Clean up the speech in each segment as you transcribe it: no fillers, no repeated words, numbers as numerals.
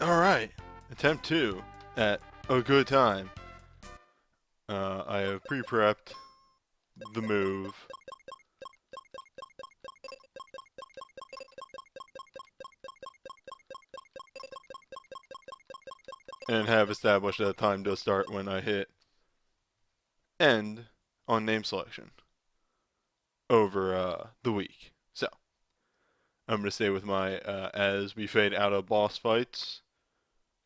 Alright, attempt 2 at a good time. I have pre-prepped the move. And have established that the time does start when I hit end on name selection over the week. So, I'm going to stay with my as we fade out of boss fights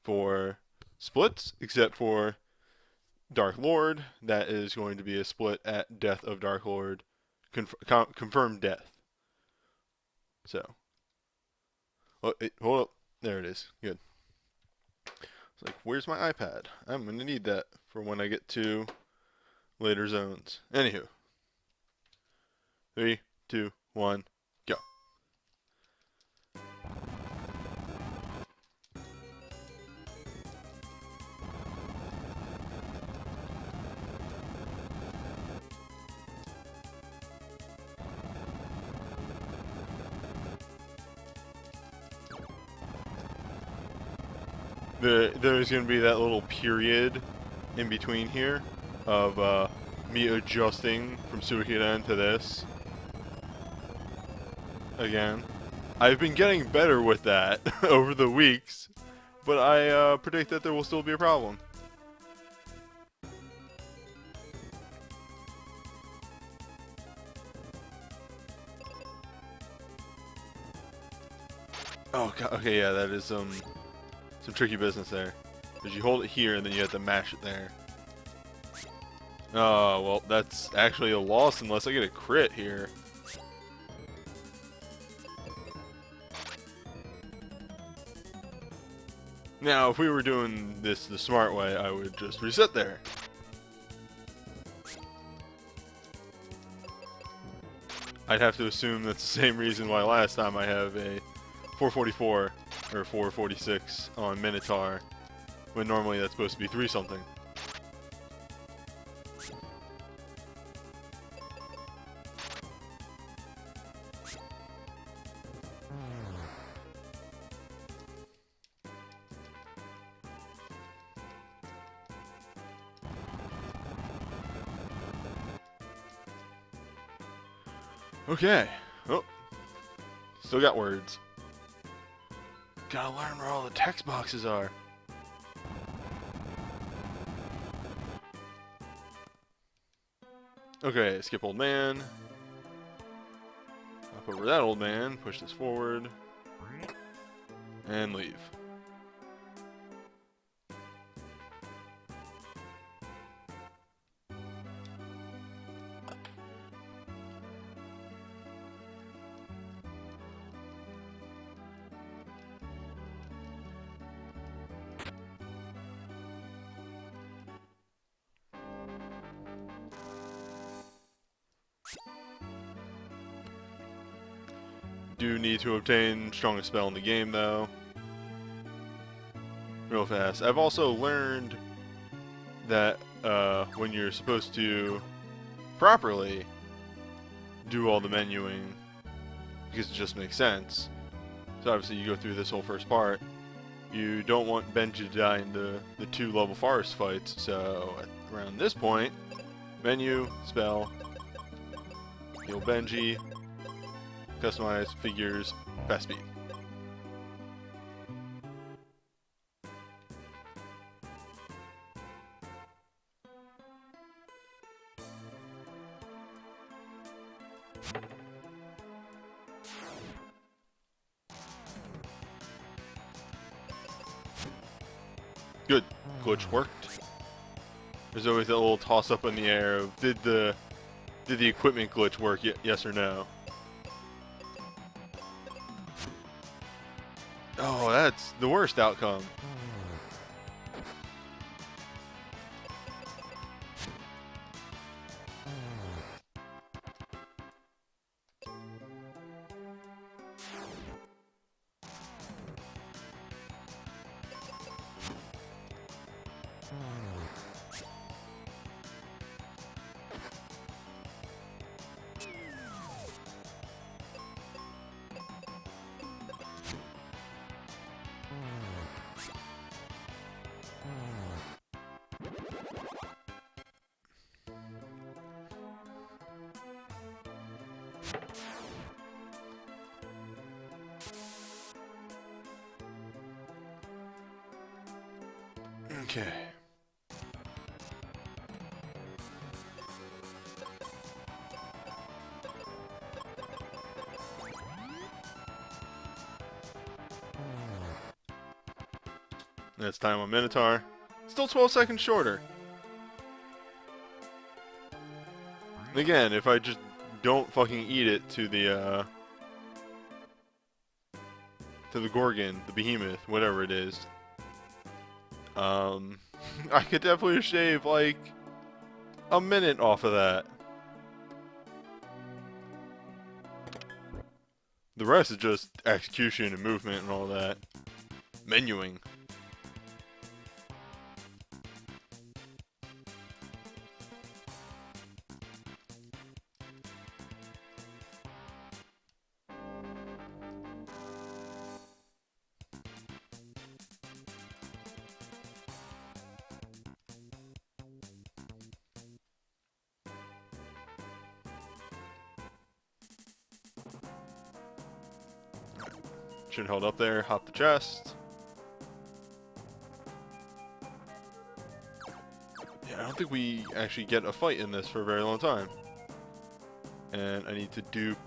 for splits, except for Dark Lord. That is going to be a split at death of Dark Lord. Confirmed death. So, hold up. There it is. Good. It's like, where's my iPad? I'm going to need that for when I get to later zones. Anywho. 3, 2, 1, go. There's going to be that little period in between here of me adjusting from Suikoden to this. Again. I've been getting better with that over the weeks, but I predict that there will still be a problem. Oh, God, okay, yeah, that is some tricky business there. Because you hold it here and then you have to mash it there. Oh, well, that's actually a loss unless I get a crit here. Now, if we were doing this the smart way, I would just reset there. I'd have to assume that's the same reason why last time I have a 444 or 446 on Minotaur, when normally that's supposed to be 3 something. Okay. Oh. Still got words. Gotta learn where all the text boxes are. Okay, skip old man. Hop over that old man, push this forward. And leave. Do need to obtain strongest spell in the game though. Real fast. I've also learned that when you're supposed to properly do all the menuing, because it just makes sense. So obviously you go through this whole first part. You don't want Benji to die in the 2 level forest fights, so around this point, menu, spell, heal Benji, customize figures, fast speed. Good. Glitch worked. There's always that little toss up in the air of did the equipment glitch work? Yes or no? Oh, that's the worst outcome. Okay. That's time on Minotaur. Still 12 seconds shorter. And again, if I just don't fucking eat it to the Gorgon, the Behemoth, whatever it is, I could definitely shave like a minute off of that. The rest is just execution and movement and all that. Menuing. Should hold up there, hop the chest. Yeah, I don't think we actually get a fight in this for a very long time. And I need to dupe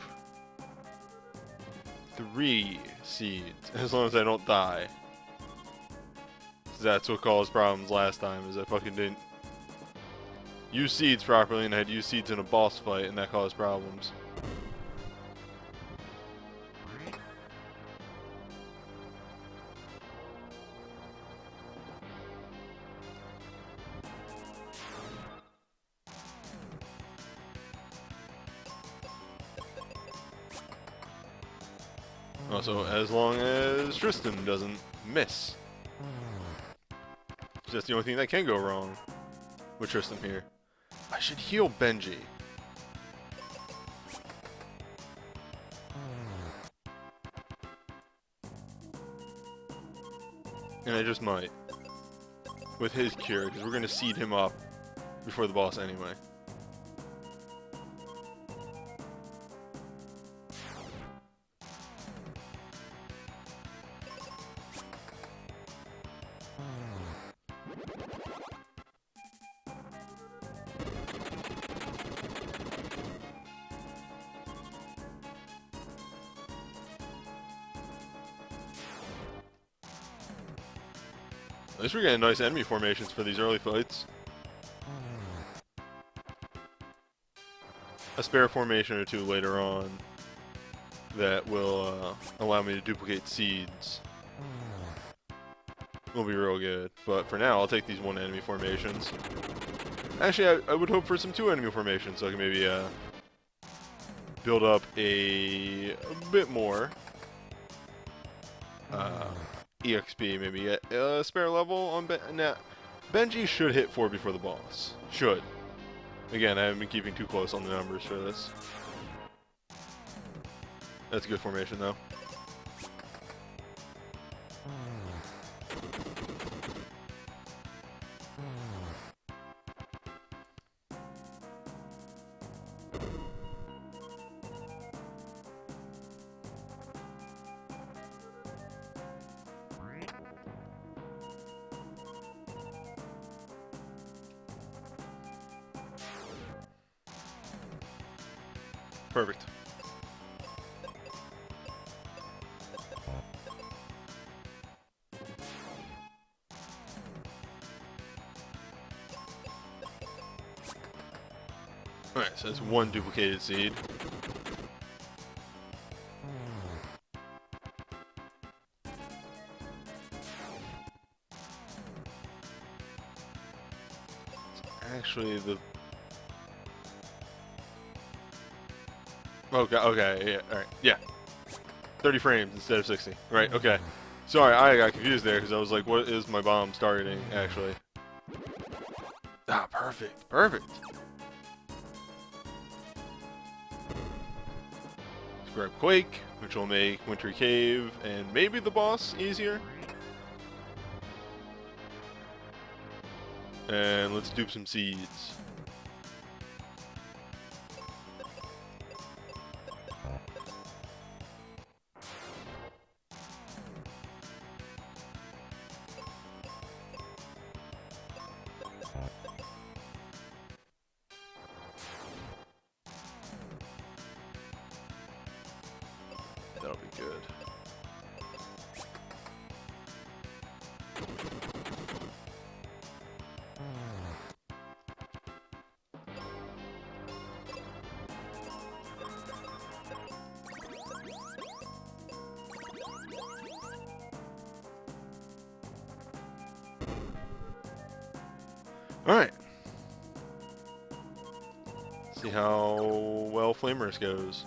3 seeds, as long as I don't die. That's what caused problems last time, is I fucking didn't use seeds properly, and I had used seeds in a boss fight, and that caused problems. Also, as long as Tristan doesn't miss. That's the only thing that can go wrong with Tristan here. I should heal Benji. And I just might. With his cure, because we're going to seed him up before the boss anyway. At least we're getting nice enemy formations for these early fights. A spare formation or two later on that will allow me to duplicate seeds will be real good. But for now, I'll take these 1 enemy formations. Actually, I would hope for some 2 enemy formations so I can maybe build up a bit more EXP, maybe get a spare level on Benji should hit 4 before the boss. Should. Again, I haven't been keeping too close on the numbers for this. That's a good formation, though. Perfect. Alright, so that's 1 duplicated seed. It's actually the... Okay, yeah, alright, yeah. 30 frames instead of 60. Right, okay. Sorry, I got confused there because I was like, what is my bomb targeting, actually? Ah, perfect, perfect. Let's grab Quake, which will make Wintry Cave and maybe the boss easier. And let's dupe some seeds. That'll be good. Alright. See how well Flamers goes.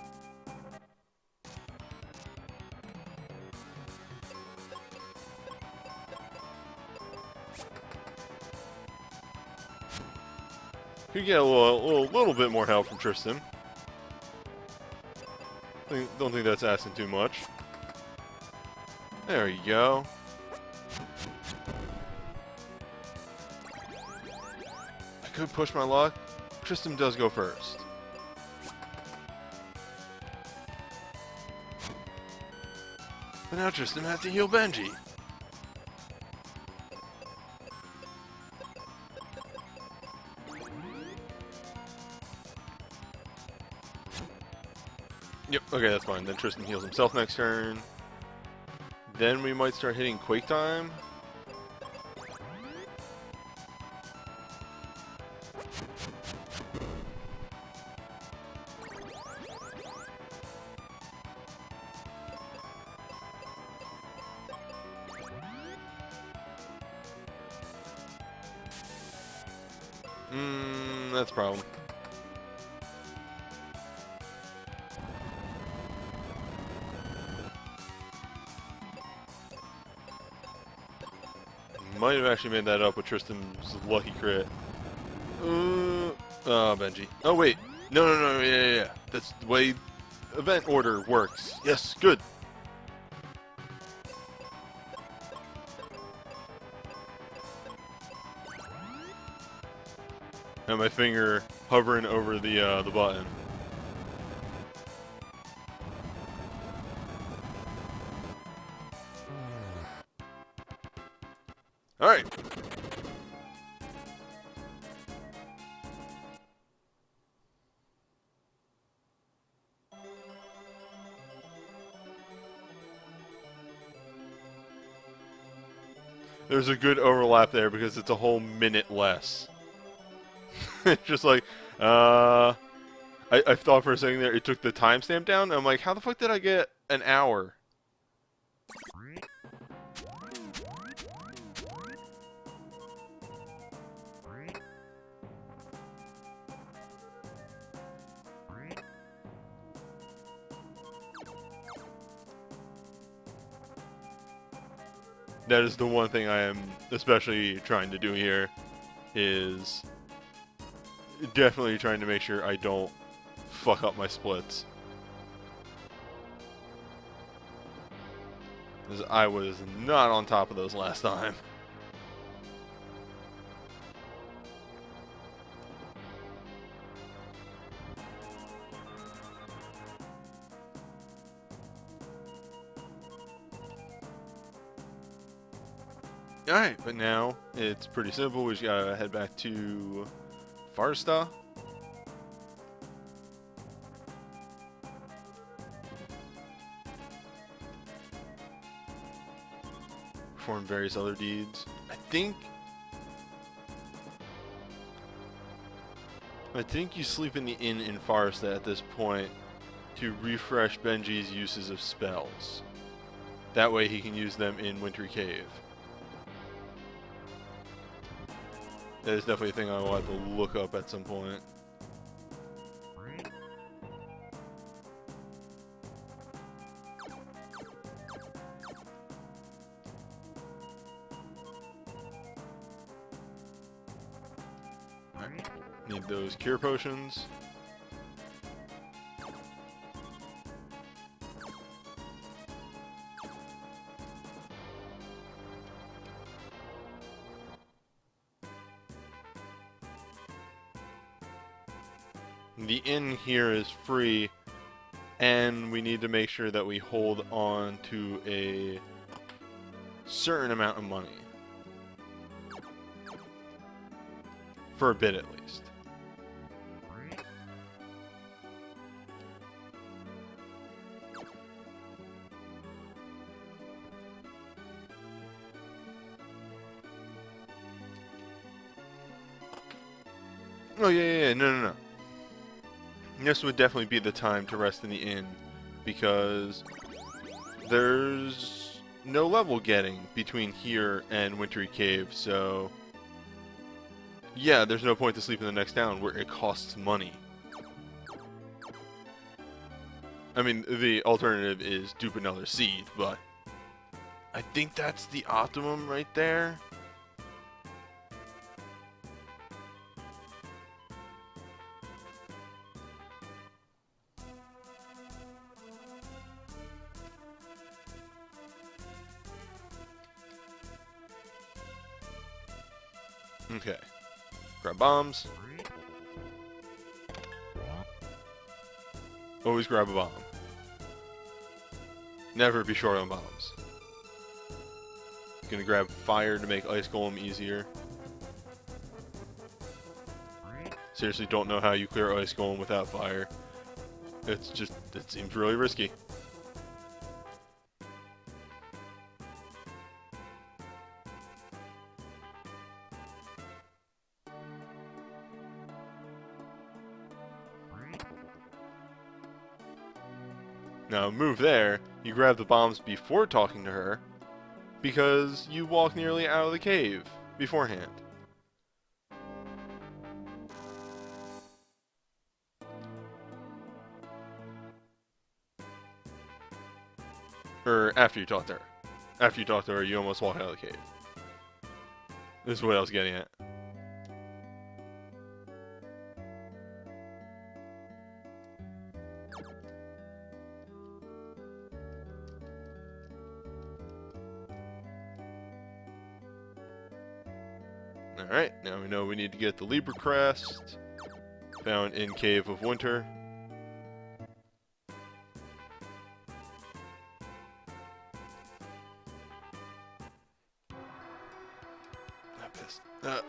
Could get a little bit more help from Tristan. Don't think that's asking too much. There you go. I could push my luck. Tristan does go first. But now Tristan has to heal Benji. Yep, okay, that's fine. Then Tristan heals himself next turn. Then we might start hitting Quake Time. That's a problem. Might have actually made that up with Tristan's lucky crit. Oh, Benji. Oh, wait. No, yeah. That's the way event order works. Yes, good. And my finger hovering over the button. All right. There's a good overlap there because it's a whole minute less. It's just like, I thought for a second there it took the timestamp down. I'm like, how the fuck did I get an hour? That is the one thing I am especially trying to do here, is definitely trying to make sure I don't fuck up my splits. Because I was not on top of those last time. Alright, but now it's pretty simple. We just gotta head back to Farsta. Perform various other deeds. I think you sleep in the inn in Farsta at this point to refresh Benji's uses of spells. That way he can use them in Wintry Cave. That is definitely a thing I will have to look up at some point. Need those cure potions. The inn here is free, and we need to make sure that we hold on to a certain amount of money. For a bit at least. Oh, yeah, no. This would definitely be the time to rest in the inn, because there's no level getting between here and Wintry Cave, so yeah, there's no point to sleep in the next town where it costs money. I mean, the alternative is dupe another seed, but I think that's the optimum right there. Okay. Grab bombs. Always grab a bomb. Never be short on bombs. Gonna grab fire to make Ice Golem easier. Seriously, don't know how you clear Ice Golem without fire. It's just, it seems really risky. Now, move there, you grab the bombs before talking to her, because you walk nearly out of the cave beforehand. Or after you talk to her. After you talk to her, you almost walk out of the cave. This is what I was getting at. Alright, now we know we need to get the Libra Crest, found in Cave of Winter. I'm pissed. Oh.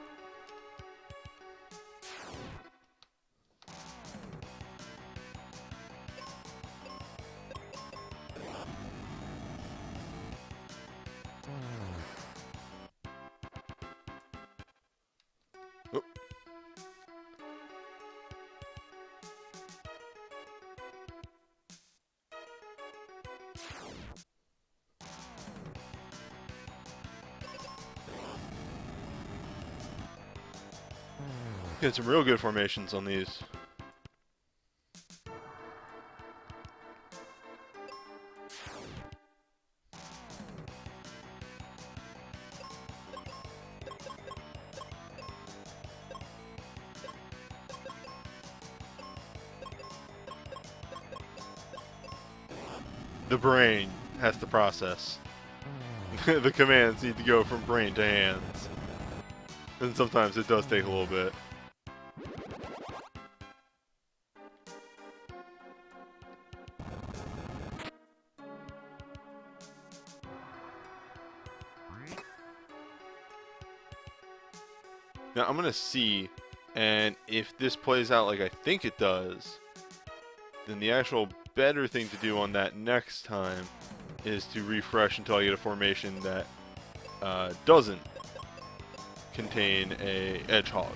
Get some real good formations on these. The brain has to process. The commands need to go from brain to hands. And sometimes it does take a little bit. Now I'm gonna see, and if this plays out like I think it does, then the actual better thing to do on that next time is to refresh until I get a formation that doesn't contain a Edgehog.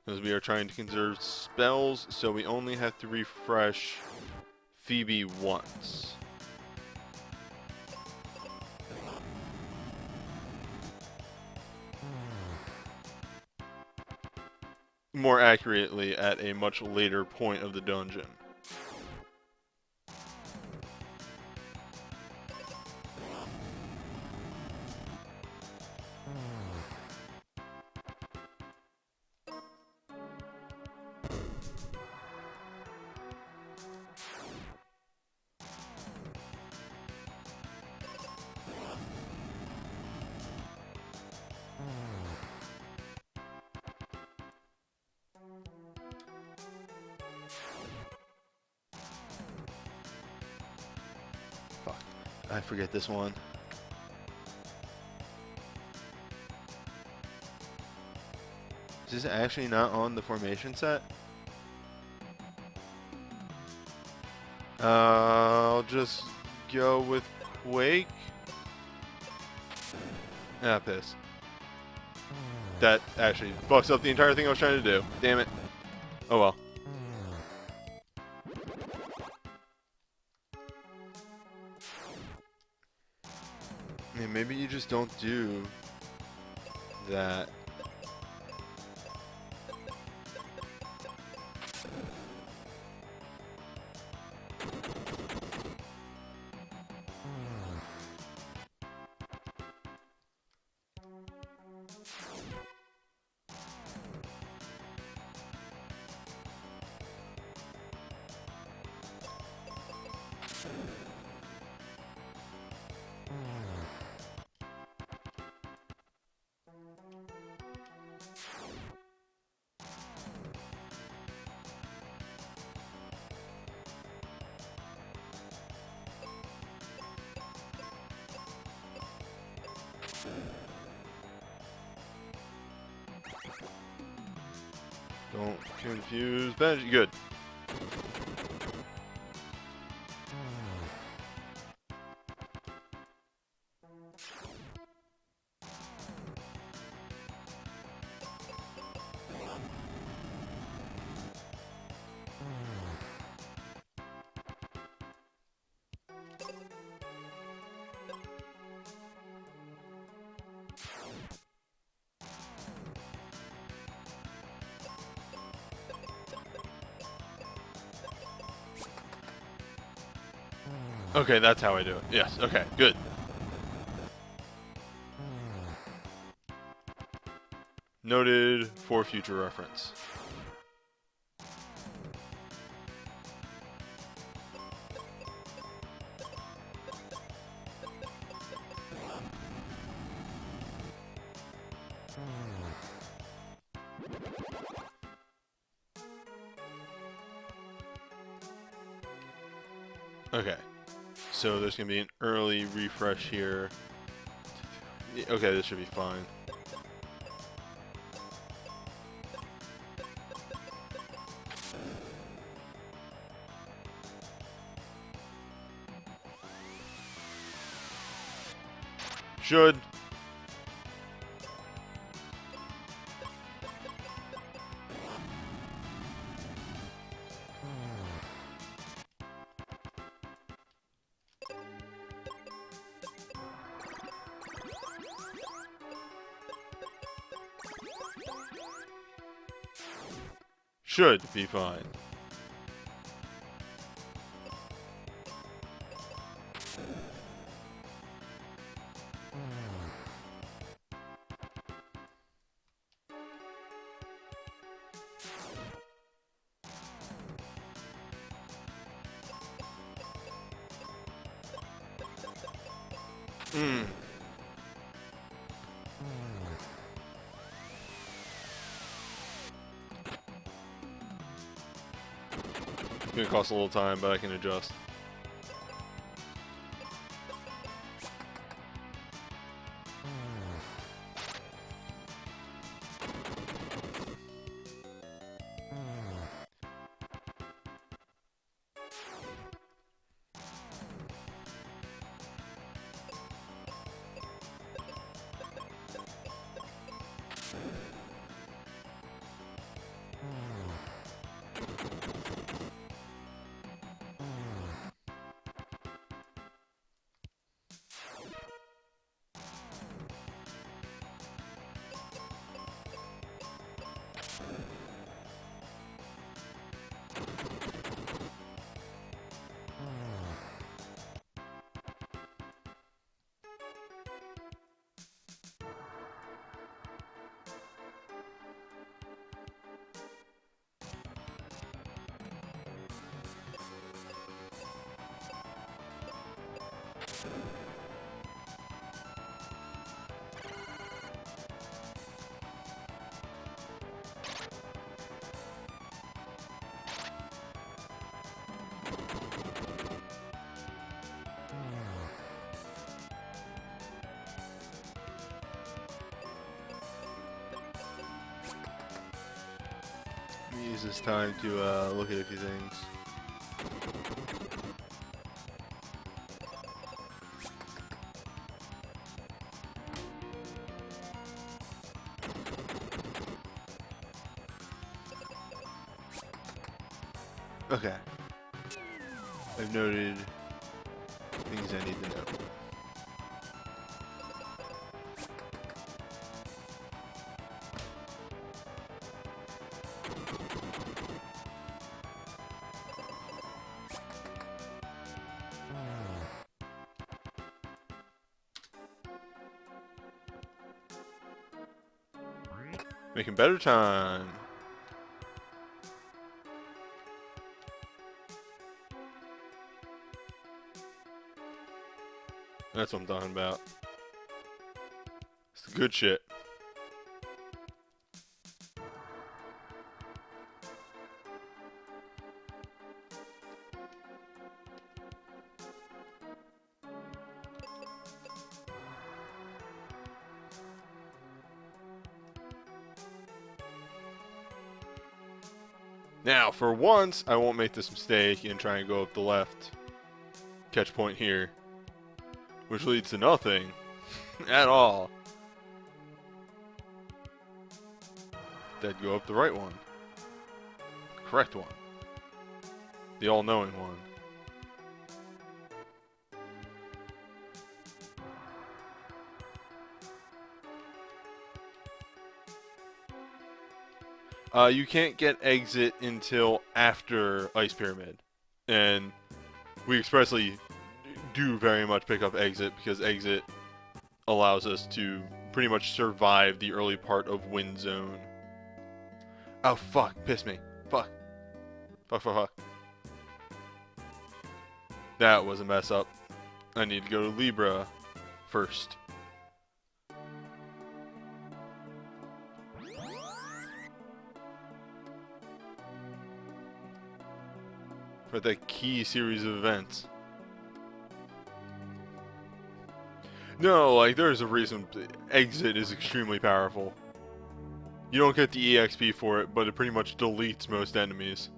Because we are trying to conserve spells, so we only have to refresh Phoebe once. More accurately, at a much later point of the dungeon. Fuck. I forget this one. Is this actually not on the formation set? I'll just go with Quake. Ah, piss. That actually fucks up the entire thing I was trying to do. Damn it. Oh well. I mean, maybe you just don't do that. Don't confuse Benji. Good. Okay, that's how I do it. Yes, okay, good. Noted for future reference. Okay, so there's gonna be an early refresh here. Okay, this should be fine. Should. Should be fine. Hmm. It's gonna cost a little time, but I can adjust. use this time to look at a few things. Okay. I've noted things I need to know. Making better time. That's what I'm talking about. It's the good shit. Now, for once, I won't make this mistake and try and go up the left catch point here, which leads to nothing at all. Instead, go up the right one. Correct one. The all-knowing one. You can't get exit until after Ice Pyramid. And we expressly do very much pick up exit because exit allows us to pretty much survive the early part of Wind Zone. Oh, fuck. Piss me. Fuck. Fuck. That was a mess up. I need to go to Libra first. For the key series of events. No, like, there's a reason exit is extremely powerful. You don't get the EXP for it, but it pretty much deletes most enemies.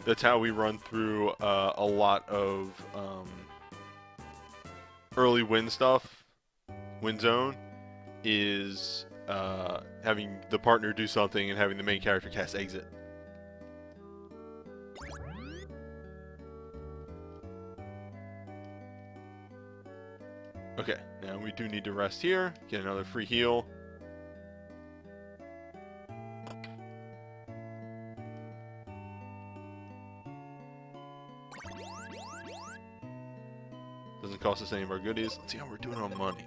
That's how we run through a lot of early Wind stuff. Wind Zone is having the partner do something and having the main character cast exit. Okay, now we do need to rest here, get another free heal. Doesn't cost us any of our goodies. Let's see how we're doing on money.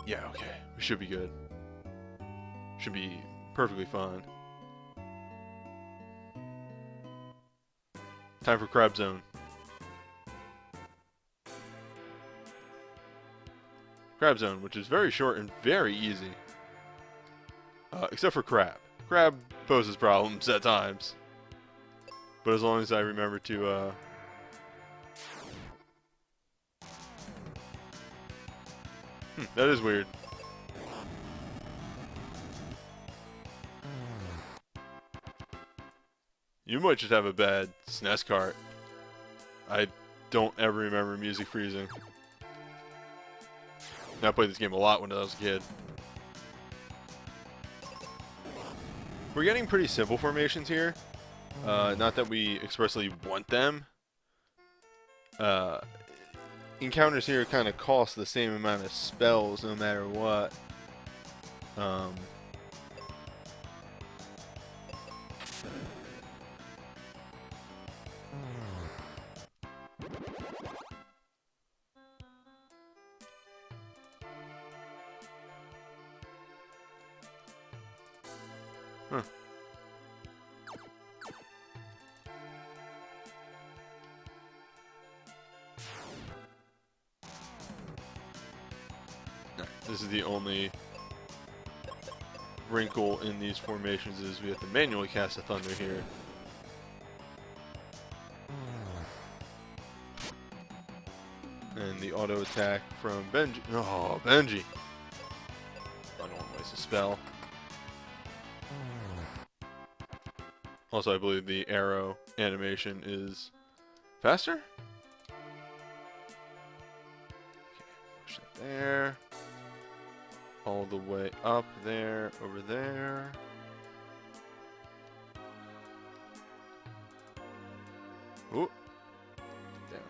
Yeah, okay, we should be good. Should be perfectly fine. Time for Crab Zone. Crab Zone, which is very short and very easy. Except for Crab. Crab poses problems at times. But as long as I remember to, that is weird. You might just have a bad SNES cart. I don't ever remember music freezing. I played this game a lot when I was a kid. We're getting pretty simple formations here. Not that we expressly want them. Encounters here kind of cost the same amount of spells no matter what. Huh. This is the only wrinkle in these formations is we have to manually cast a Thunder here. And the auto attack from Benji. Oh, Benji. cast a spell. Also, I believe the arrow animation is faster. Okay, push it there. All the way up there, over there. Ooh. Down.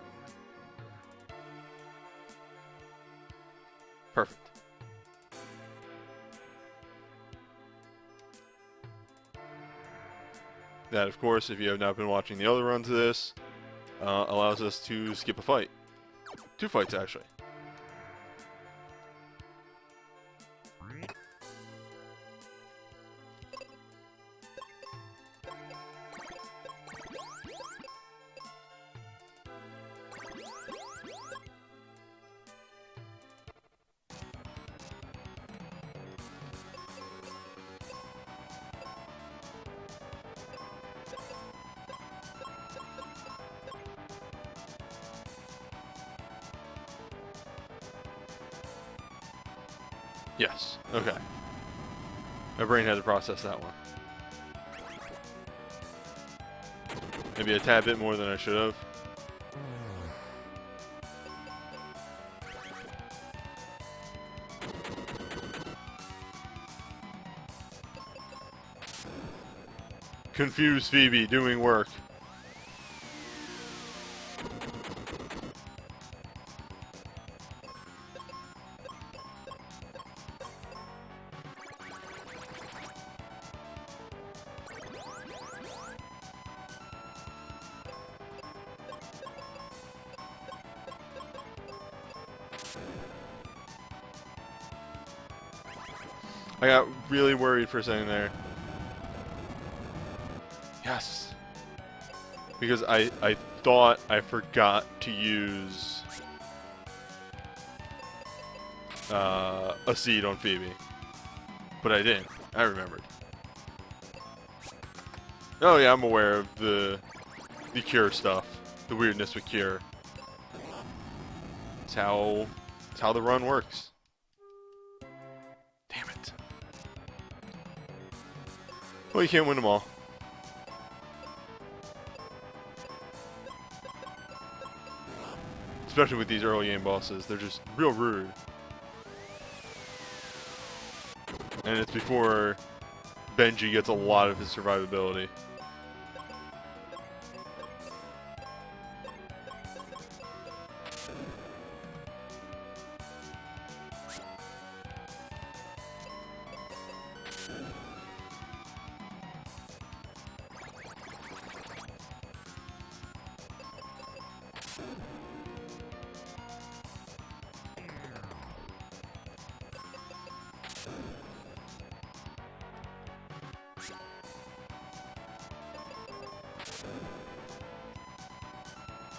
Perfect. That, of course, if you have not been watching the other runs of this, allows us to skip a fight. 2 fights, actually. Yes. Okay. My brain had to process that one. Maybe a tad bit more than I should have. Confused Phoebe doing work. I got really worried for a second there. Yes. Because I thought I forgot to use a seed on Phoebe. But I didn't. I remembered. Oh yeah, I'm aware of the cure stuff. The weirdness with cure. It's how the run works. Damn it. Well, you can't win them all. Especially with these early game bosses. They're just real rude. And it's before Benji gets a lot of his survivability.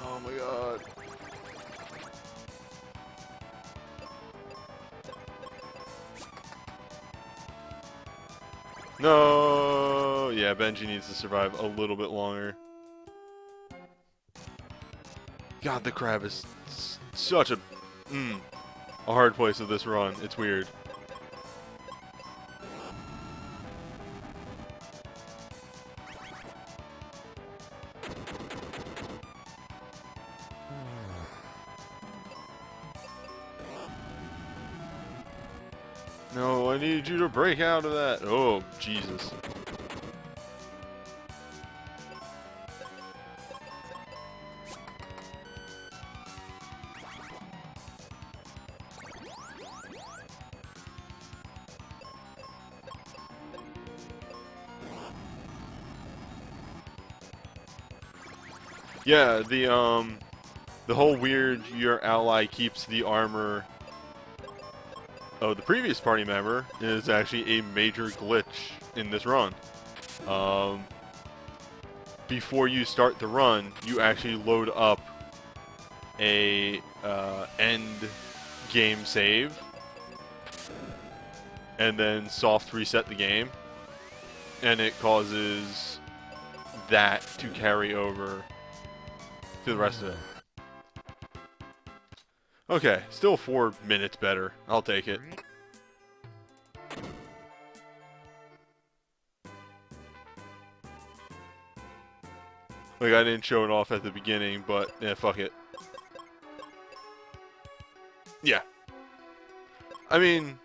Oh my god. No! Yeah, Benji needs to survive a little bit longer. God, the crab is such a hard place of this run. It's weird. No, I need you to break out of that. Oh, Jesus. Yeah, the whole weird your ally keeps the armor of the previous party member is actually a major glitch in this run. Before you start the run, you actually load up a end game save and then soft reset the game, and it causes that to carry over to the rest of it. Okay, still 4 minutes better. I'll take it. Like, I didn't show it off at the beginning, but yeah, fuck it. Yeah. I mean,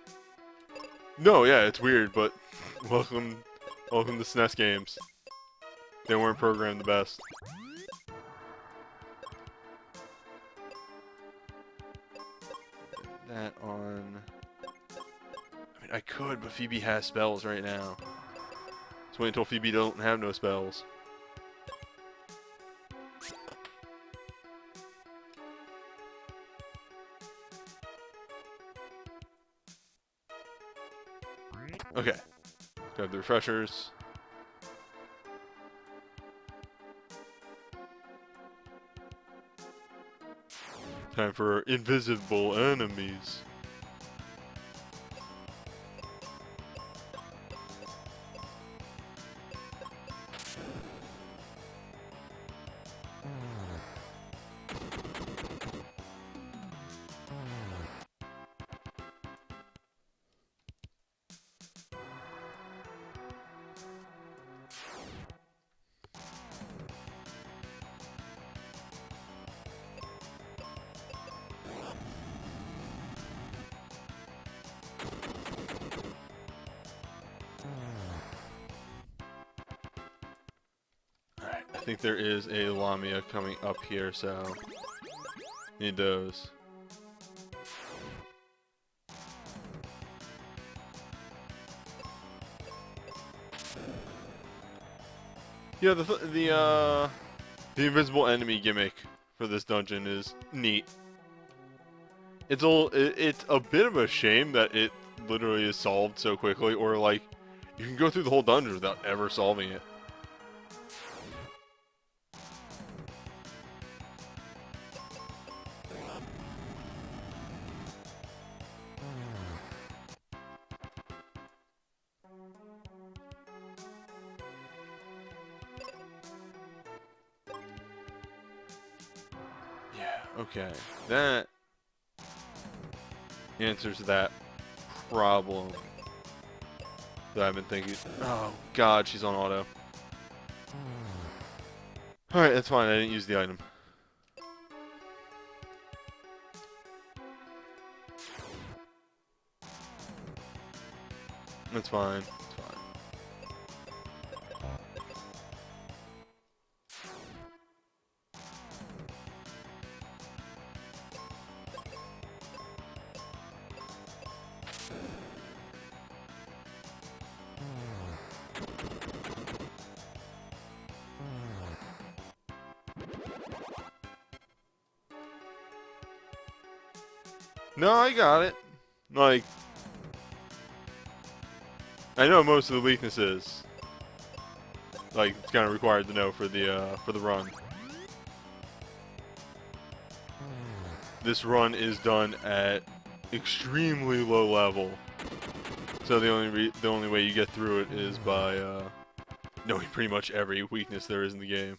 no, yeah, it's weird, but welcome to SNES games. They weren't programmed the best. That on... I mean, I could, but Phoebe has spells right now. Let's wait until Phoebe don't have no spells. Okay. Grab the refreshers. Time for invisible enemies. Alright, I think there is a Lamia coming up here, so need those. Yeah, the invisible enemy gimmick for this dungeon is neat. It's a bit of a shame that it literally is solved so quickly, or like you can go through the whole dungeon without ever solving it. Yeah, okay. That answers that problem that I've been thinking. Oh god, she's on auto. Alright, that's fine, I didn't use the item. That's fine, it's fine. No, I got it. Like, I know most of the weaknesses. Like, it's kind of required to know for the run. This run is done at extremely low level, so the only way you get through it is by knowing pretty much every weakness there is in the game.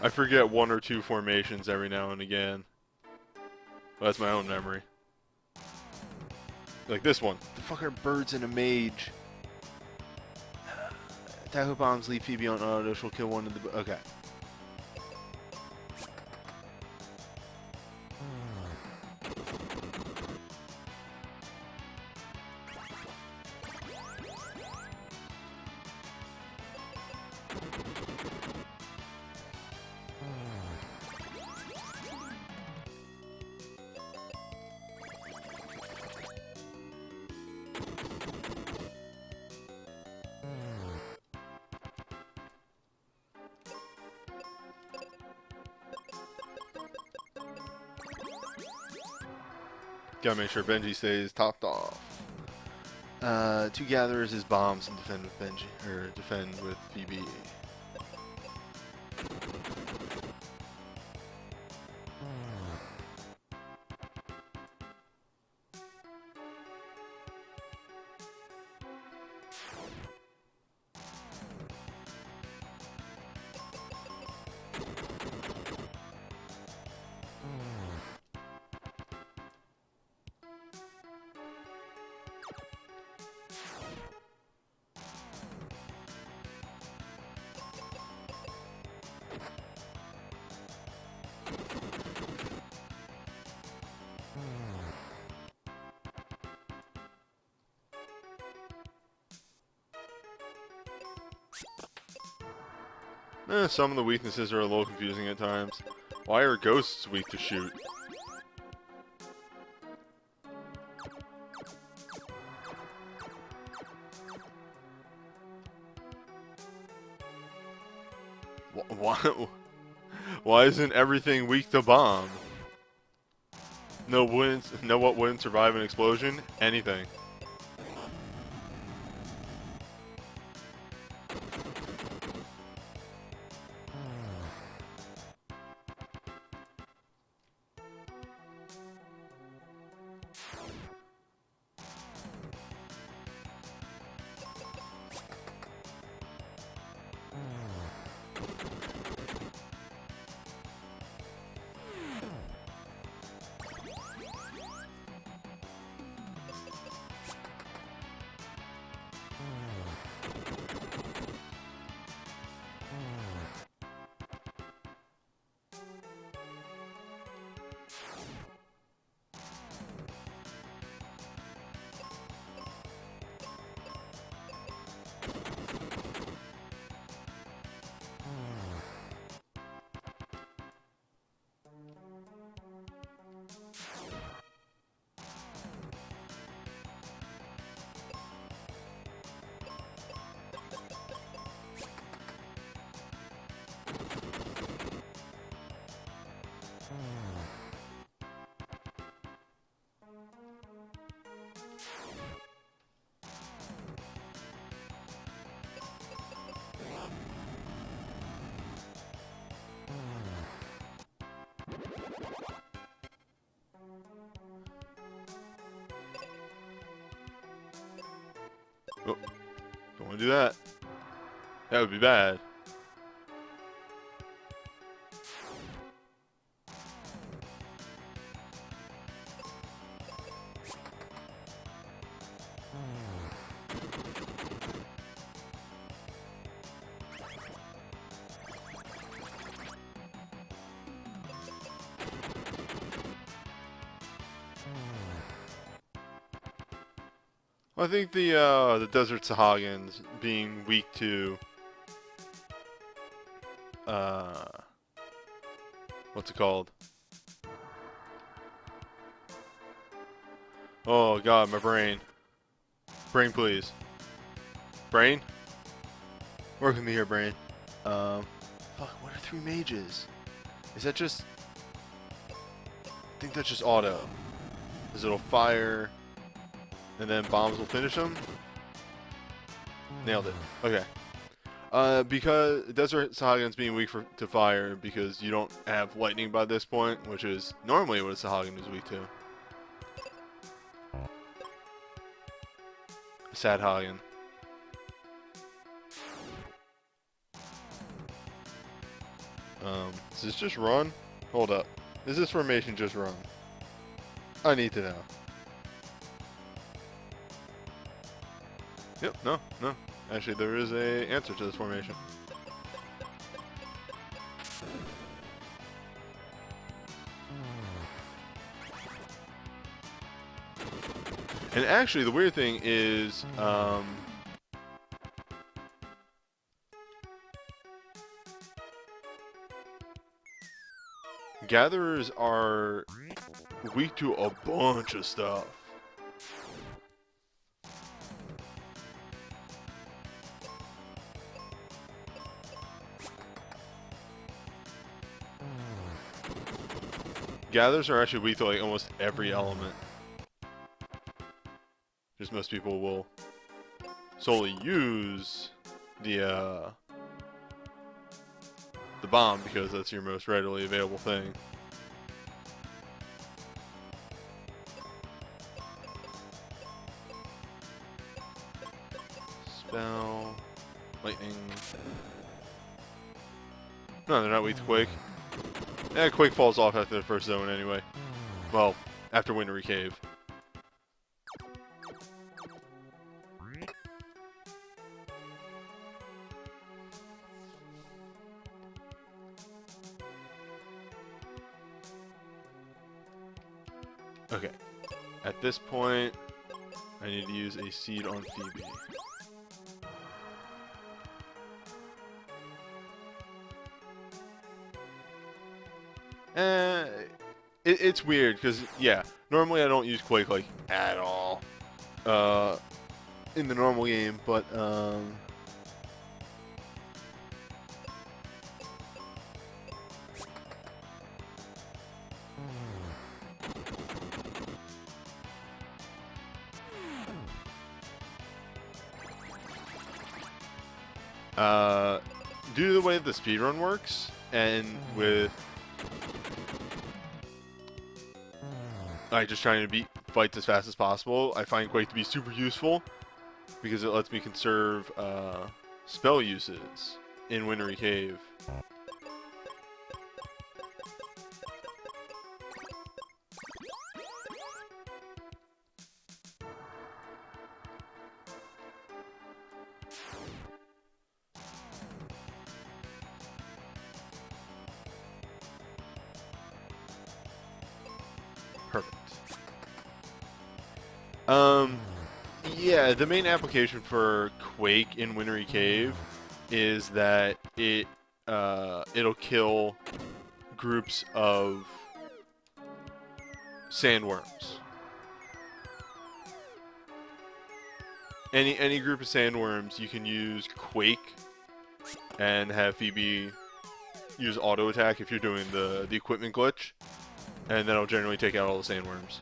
I forget one or two formations every now and again. Well, that's my own memory. Like this one. The fuck are birds and a mage? Tahoe bombs leave Phoebe on auto. She'll kill one of the... Okay. Gotta make sure Benji stays topped off. Two gatherers is bombs and defend with Benji, or defend with Phoebe. Some of the weaknesses are a little confusing at times. Why are ghosts weak to shoot? Why, why isn't everything weak to bomb? No what wouldn't survive an explosion? Anything. Oh, don't want to do that. That would be bad. I think the Desert Sahagins being weak to what's it called? Oh god, my brain. Brain, please. Brain? Work with me here, brain. Fuck, what are 3 mages? Is that just... I think that's just auto. Because it'll fire, and then bombs will finish them? Nailed it. Okay. Because Desert Sahagan's being weak to fire because you don't have lightning by this point, which is normally what a Sahagan is weak to. Sad Hagen. Does this just run? Hold up. Is this formation just run? I need to know. Yep, no. Actually, there is a answer to this formation. And actually, the weird thing is, gatherers are weak to a bunch of stuff. Gatherers are actually weak to like almost every element. Just most people will solely use the bomb because that's your most readily available thing. Spell, lightning. No, they're not weak to Quake. Yeah, Quake falls off after the first zone anyway. Well, after Wintry Cave. Okay. At this point, I need to use a seed on Phoebe. Eh, it's weird because yeah, normally I don't use Quake like at all in the normal game, but due to the way the speedrun works, and with just trying to beat fights as fast as possible, I find Quake to be super useful because it lets me conserve spell uses in Wintery Cave. Perfect. Yeah, the main application for Quake in Wintery Cave is that it'll kill groups of sandworms. Any group of sandworms, you can use Quake and have Phoebe use auto attack if you're doing the equipment glitch, and that'll generally take out all the sandworms.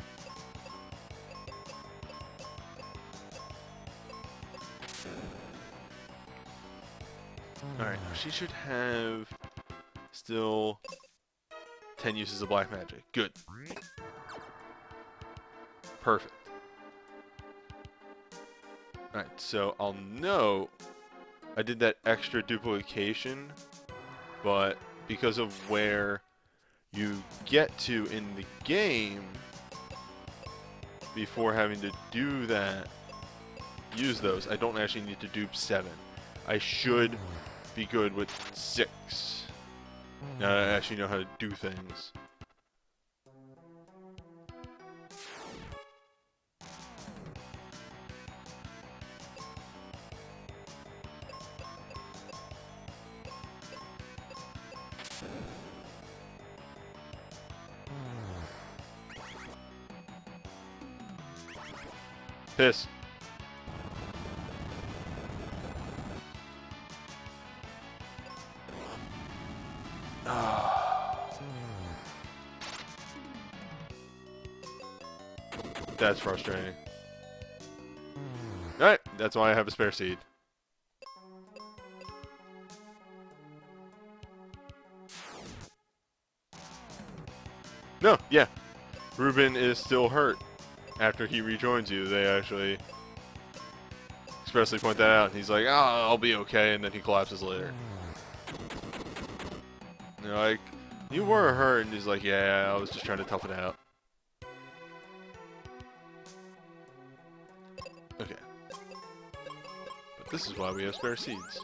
Alright, she should have still 10 uses of black magic. Good. Perfect. Alright, so I'll note I did that extra duplication, but because of where you get to in the game before having to do that, use those, I don't actually need to dupe 7. I should be good with 6. Now I actually know how to do things. Piss. That's frustrating. Alright, that's why I have a spare seed. No, yeah. Ruben is still hurt after he rejoins you. They actually expressly point that out. He's like, oh, I'll be okay, and then he collapses later. They're like, you were hurt, and he's like, yeah, I was just trying to tough it out. Okay. But this is why we have spare seeds.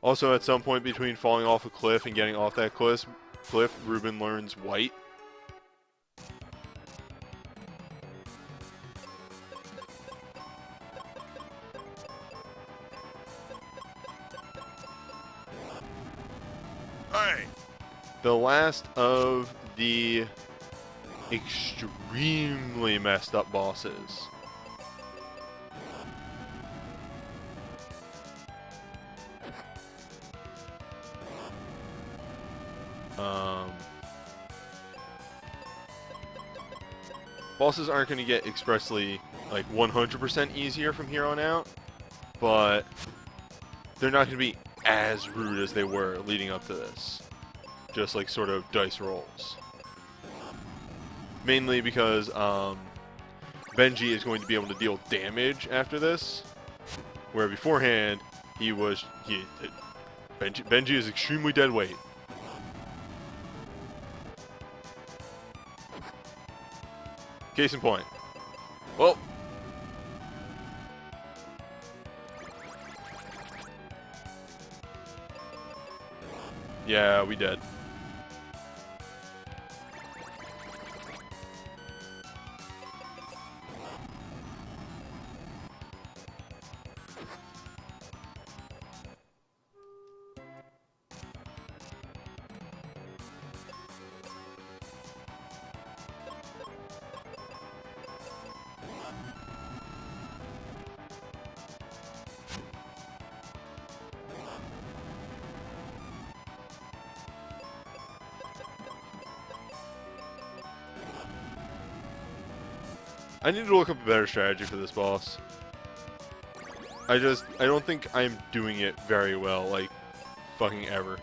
Also, at some point between falling off a cliff and getting off that cliff, Ruben learns white. Alright. The last of the extremely messed up bosses. Bosses aren't going to get expressly like 100% easier from here on out, but they're not going to be as rude as they were leading up to this. Just like sort of dice rolls. Mainly because Benji is going to be able to deal damage after this, where beforehand Benji is extremely dead weight. Case in point. Well. Yeah, we dead. I need to look up a better strategy for this boss. I don't think I'm doing it very well, like, fucking ever.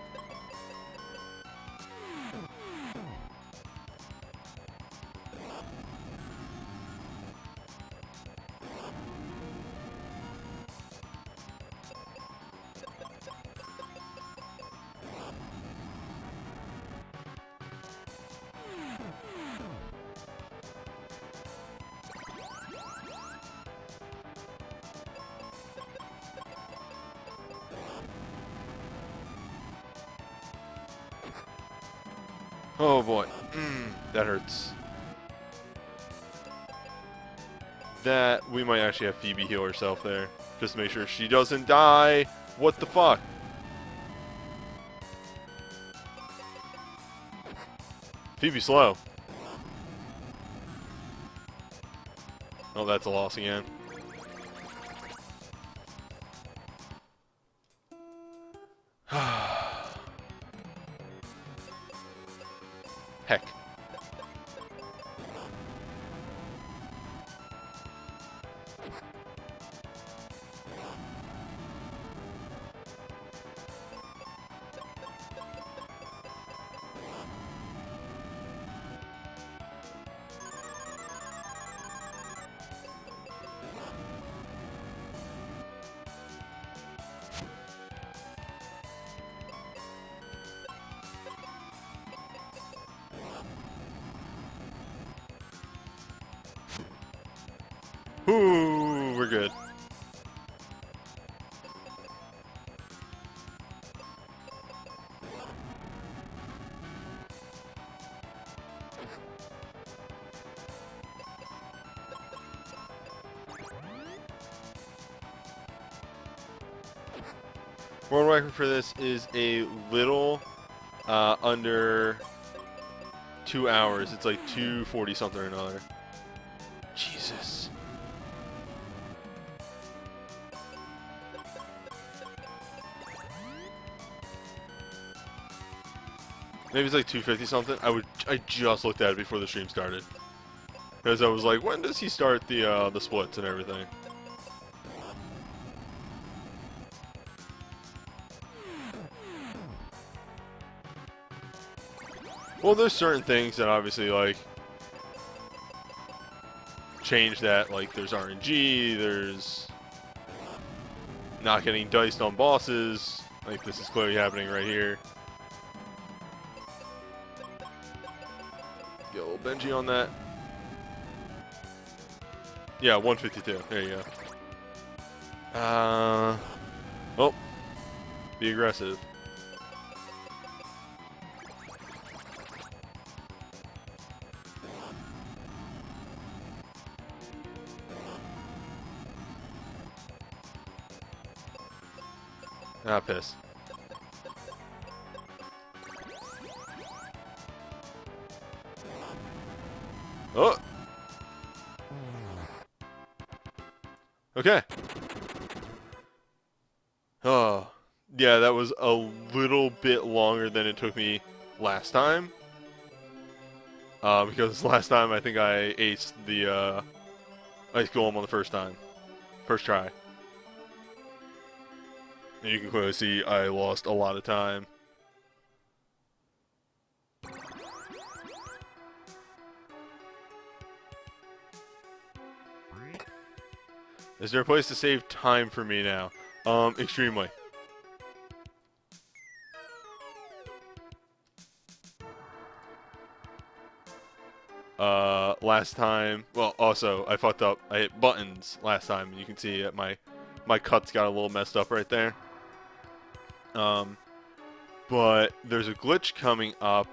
Oh boy, that hurts. That, we might actually have Phoebe heal herself there, just to make sure she doesn't die. What the fuck? Phoebe slow. Oh, that's a loss again. Heck. Ooh, we're good. World record for this is a little under 2 hours. It's like 2:40 something or another. Jesus. Maybe it's like 250 something. I just looked at it before the stream started, because I was like, when does he start the splits and everything? Well, there's certain things that obviously like change that. Like there's RNG, there's not getting diced on bosses. Like this is clearly happening right here. Get a little Benji on that. Yeah, 152. There you go. Oh, be aggressive. Ah, piss. Oh! Okay. Oh. Yeah, that was a little bit longer than it took me last time. Because last time I think I aced the ice golem on the first try. And you can clearly see I lost a lot of time. Is there a place to save time for me now? Extremely. Last time, well, also, I fucked up. I hit buttons last time, and you can see that my cuts got a little messed up right there. But there's a glitch coming up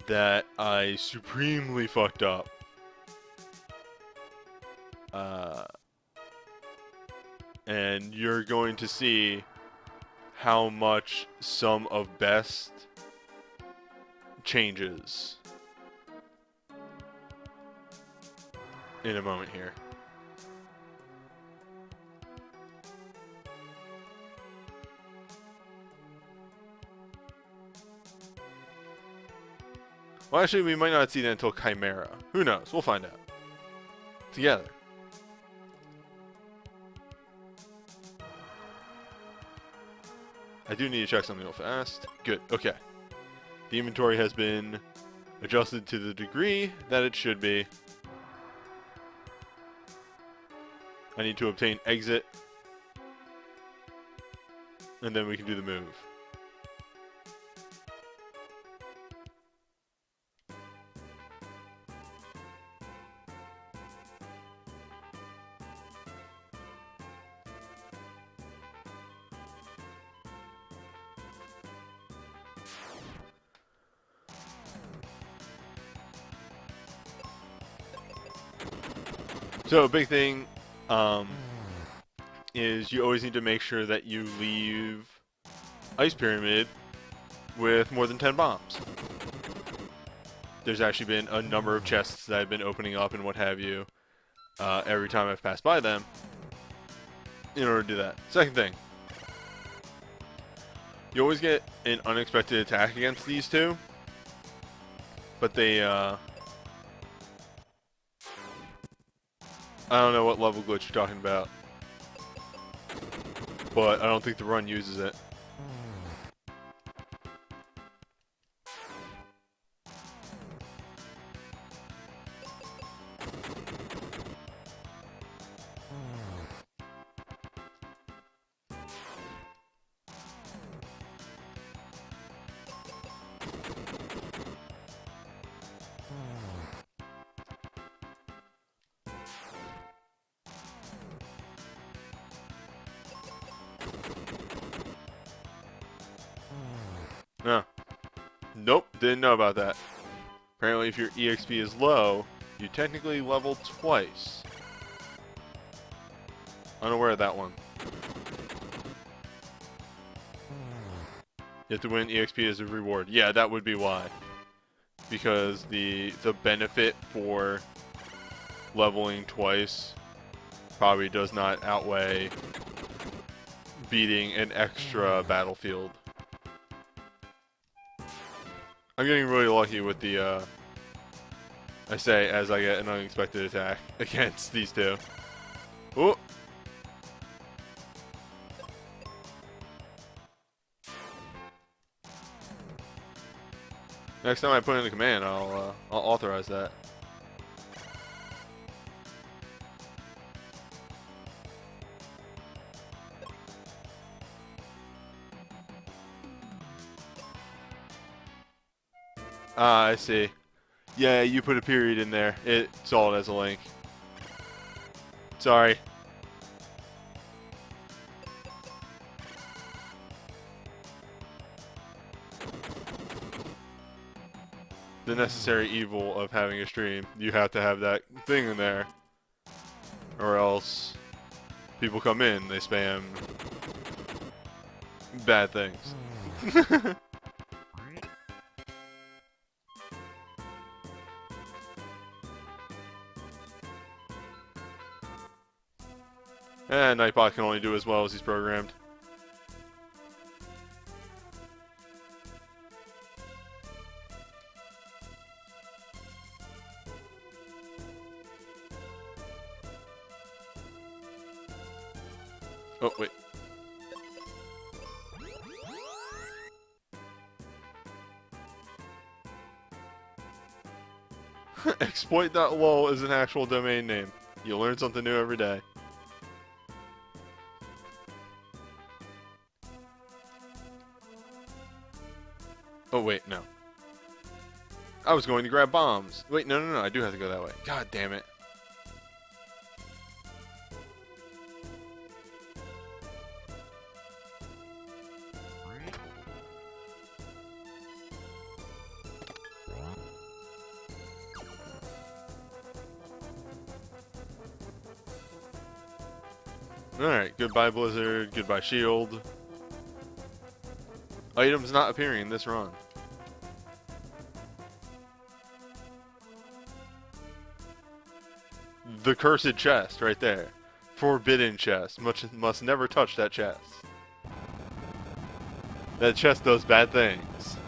that I supremely fucked up. And you're going to see how much some of best changes in a moment here. Well, actually, we might not see that until Chimera. Who knows? We'll find out. together. I do need to check something real fast. Good, okay. The inventory has been adjusted to the degree that it should be. I need to obtain exit, and then we can do the move. So a big thing is you always need to make sure that you leave Ice Pyramid with more than 10 bombs. There's actually been a number of chests that I've been opening up and what have you every time I've passed by them in order to do that. Second thing, you always get an unexpected attack against these two, but they I don't know what level glitch you're talking about, but I don't think the run uses it. No. Nope, didn't know about that. Apparently if your EXP is low, you technically level twice. Unaware of that one. You have to win EXP as a reward. Yeah, that would be why. Because the benefit for leveling twice probably does not outweigh beating an extra battlefield. I'm getting really lucky with the, I say as I get an unexpected attack against these two. Oh! Next time I put in a command, I'll authorize that. Ah, I see. Yeah, you put a period in there. It saw it as a link. Sorry. The necessary evil of having a stream. You have to have that thing in there. Or else people come in, they spam bad things. And Nightbot can only do as well as he's programmed. Oh, wait. Exploit.lol is an actual domain name. You learn something new every day. Oh, wait, no. I was going to grab bombs. Wait, no, I do have to go that way. God damn it. Alright, goodbye Blizzard, goodbye Shield. Items not appearing in this run. The cursed chest, right there. Forbidden chest. Must never touch that chest. That chest does bad things.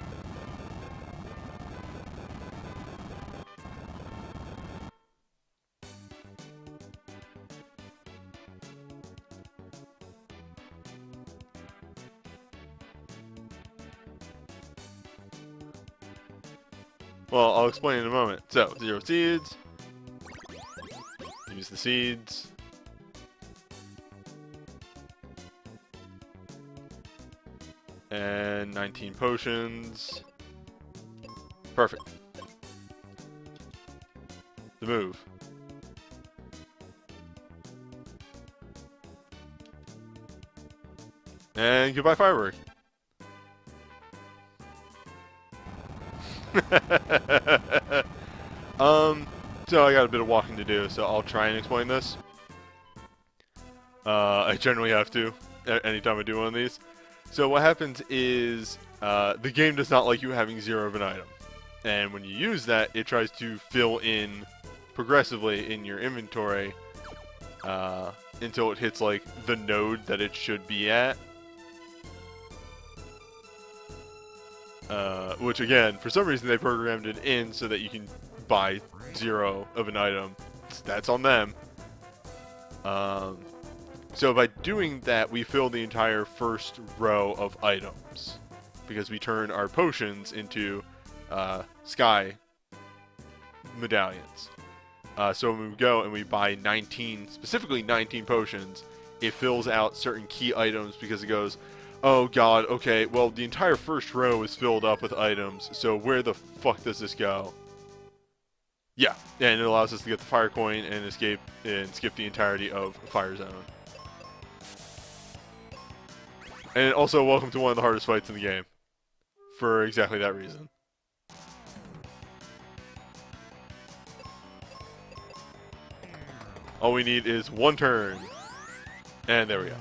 Well, I'll explain in a moment. So, 0 seeds. Use the seeds. And 19 potions. Perfect. The move. And goodbye, firework. So I got a bit of walking to do, so I'll try and explain this. I generally have to, anytime I do one of these. So what happens is, the game does not like you having 0 of an item. And when you use that, it tries to fill in progressively in your inventory, until it hits, like, the node that it should be at. Which, again, for some reason they programmed it in so that you can buy 0 of an item. That's on them. So by doing that, we fill the entire first row of items. Because we turn our potions into sky medallions. So when we go and we buy 19, specifically 19 potions, it fills out certain key items because it goes, oh god, okay, well the entire first row is filled up with items, so where the fuck does this go? Yeah, and it allows us to get the fire coin and escape and skip the entirety of Fire Zone. And also, welcome to one of the hardest fights in the game. For exactly that reason. All we need is one turn. And there we go.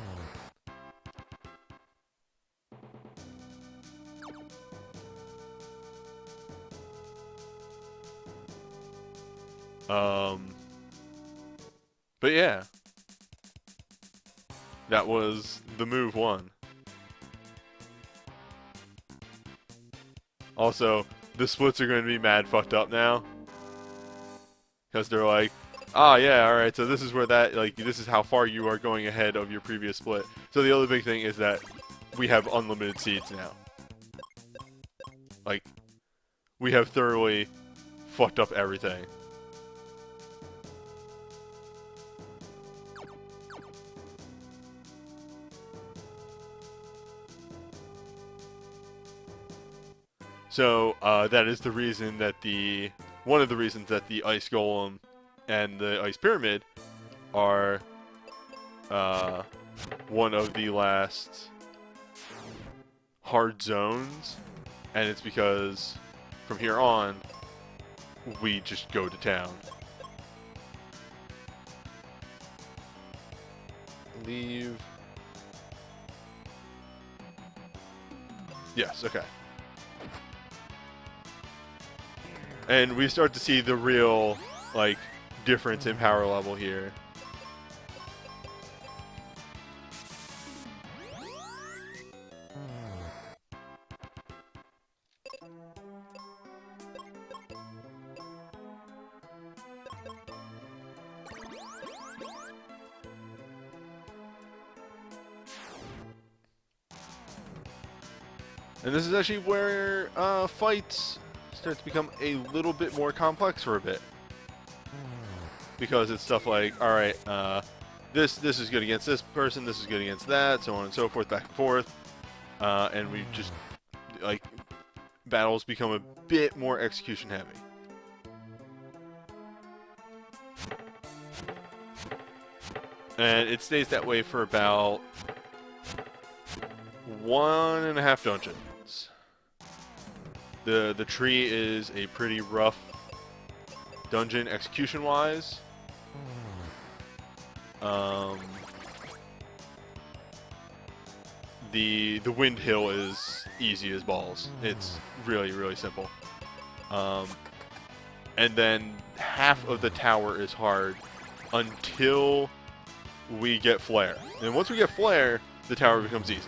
But yeah. That was the move 1. Also, the splits are going to be mad fucked up now. Because they're like, ah, yeah, alright, so this is where that, like, this is how far you are going ahead of your previous split. So the other big thing is that we have unlimited seeds now. Like, we have thoroughly fucked up everything. So, that is the reason that one of the reasons that the Ice Golem and the Ice Pyramid are, one of the last hard zones, and it's because from here on, we just go to town. Leave. Yes, okay. And we start to see the real, like, difference in power level here. And this is actually where fights start to become a little bit more complex for a bit. Because it's stuff like, alright, this is good against this person, this is good against that, so on and so forth, back and forth. And we just, like, battles become a bit more execution heavy. And it stays that way for about 1.5 dungeons. The tree is a pretty rough dungeon execution-wise. The Wind Hill is easy as balls. It's really, really simple. And then half of the tower is hard until we get Flare. And once we get Flare, the tower becomes easy.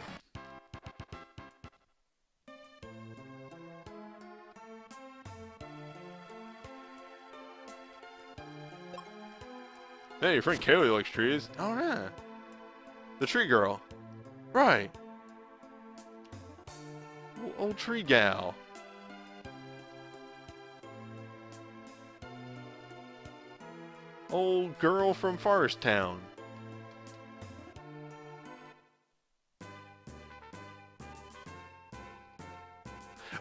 Hey, your friend Kaylee likes trees. Oh, yeah. The tree girl. Right. Old tree gal. Old girl from Forest Town.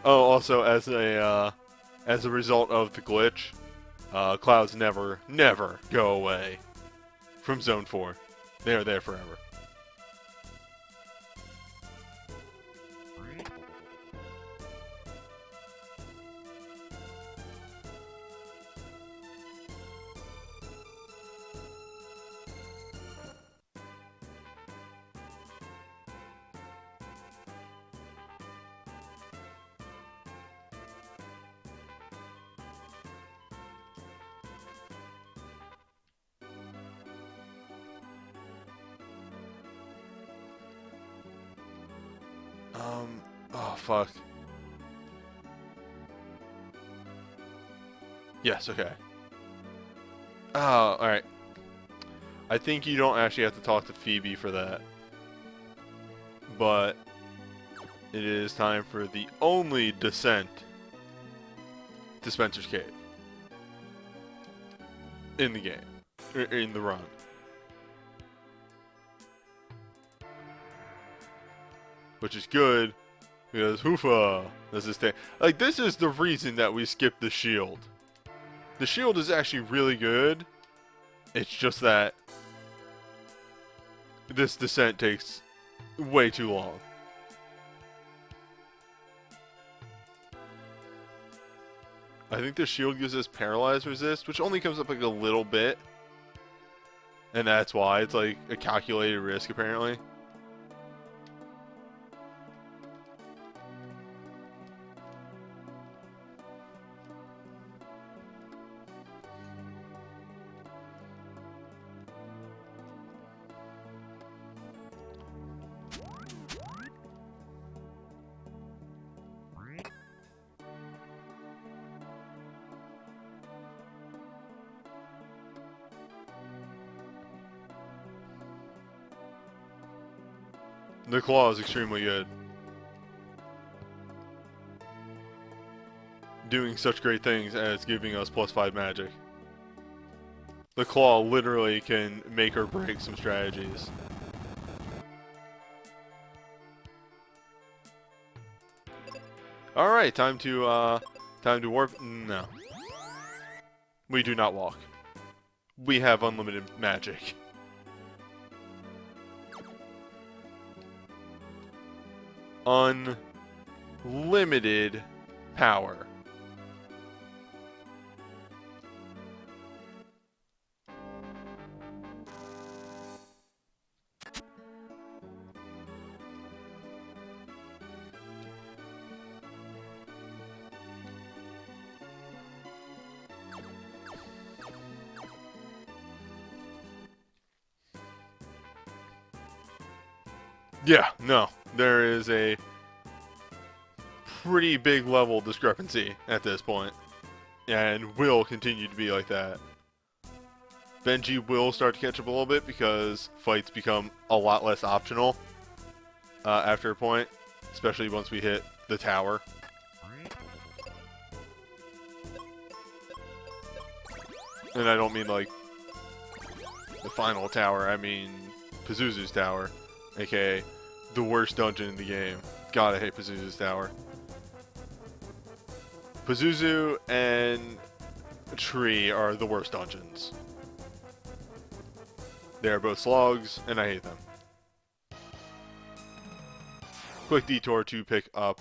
Oh, also as a result of the glitch, clouds never go away from Zone 4. They are there forever. Oh fuck. Yes, okay. Oh, alright. I think you don't actually have to talk to Phoebe for that. But it is time for the only descent to Spencer's Cave in the game. In the run. Which is good, because hoofa, this is like, this is the reason that we skipped the shield. The shield is actually really good. It's just that this descent takes way too long. I think the shield gives us paralyzed resist, which only comes up like a little bit. And that's why it's like a calculated risk, apparently. The claw is extremely good. Doing such great things as giving us +5 magic. The claw literally can make or break some strategies. Alright, time to warp. No. We do not walk. We have unlimited magic. Unlimited power. Yeah, no. There is a pretty big level discrepancy at this point. And will continue to be like that. Benji will start to catch up a little bit because fights become a lot less optional after a point. Especially once we hit the tower. And I don't mean like the final tower, I mean Pazuzu's tower. AKA the worst dungeon in the game. God, I hate Pazuzu's tower. Pazuzu and Tree are the worst dungeons. They are both slogs, and I hate them. Quick detour to pick up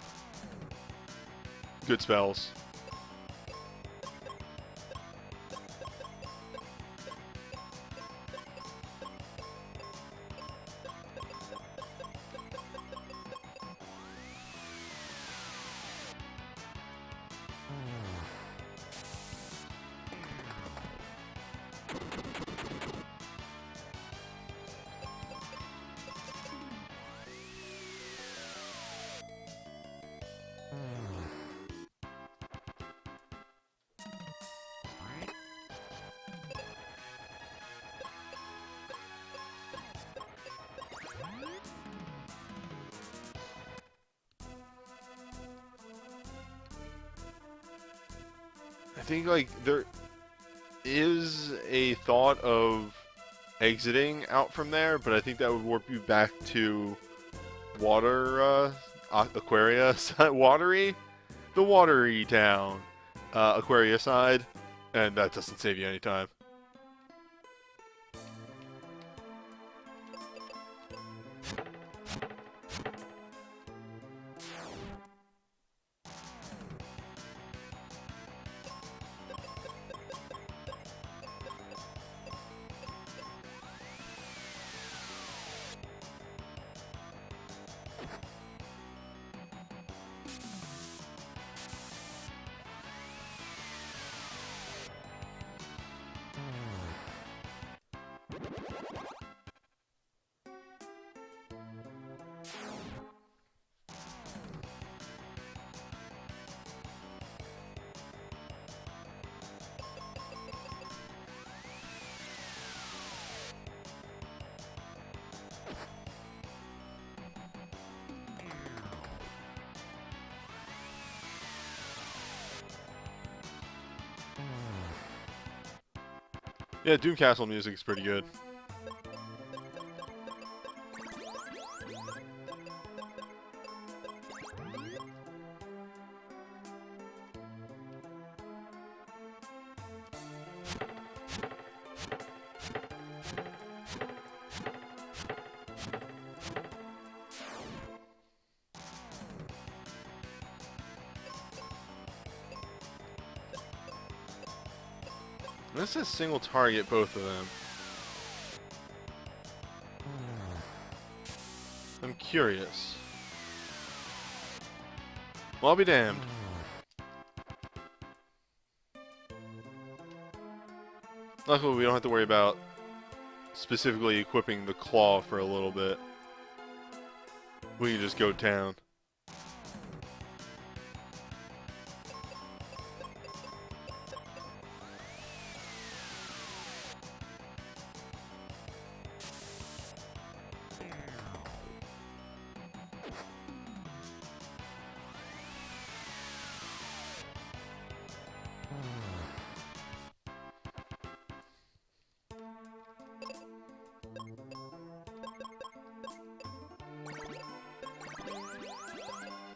good spells. I think like is a thought of exiting out from there, but I think that would warp you back to water, Aquaria, watery? The watery town, Aquaria side, and that doesn't save you any time. Yeah, Doom Castle music is pretty good. This says single target, both of them. I'm curious. Well, I'll be damned. Luckily, we don't have to worry about specifically equipping the claw for a little bit. We can just go town.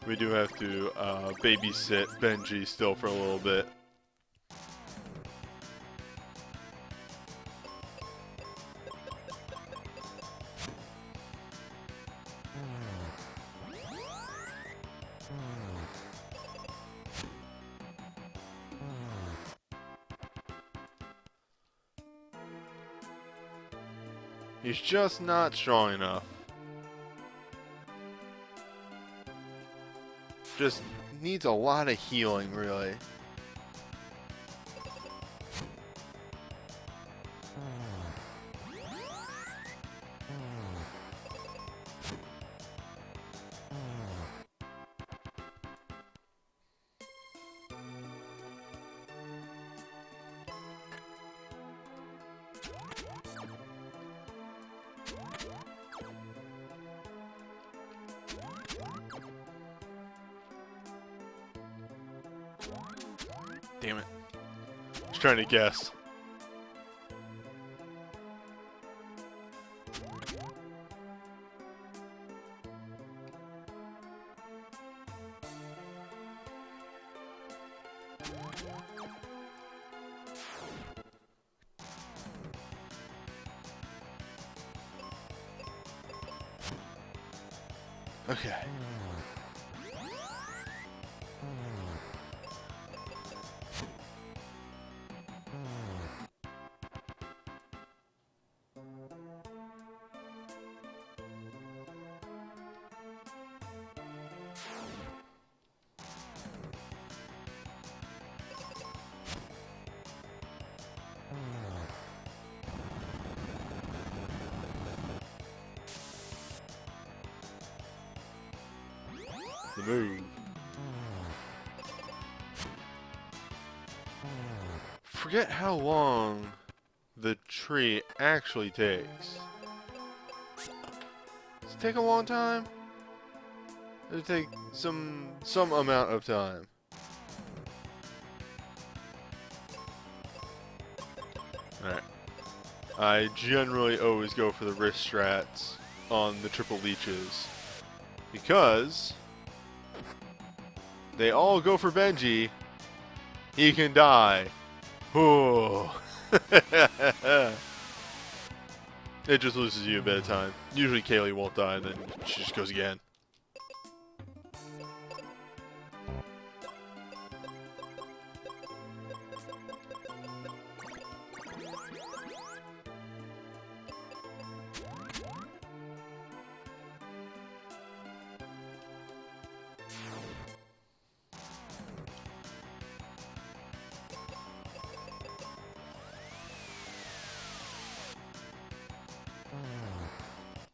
We do have to babysit Benji still for a little bit. He's just not strong enough. Just needs a lot of healing, really. Damn it. Just trying to guess. Okay. The move. Forget how long the tree actually takes. Does it take a long time? Does it take some amount of time? Alright. I generally always go for the wrist strats on the triple leeches. Because they all go for Benji. He can die. Ooh. It just loses you a bit of time. Usually Kaylee won't die, and then she just goes again.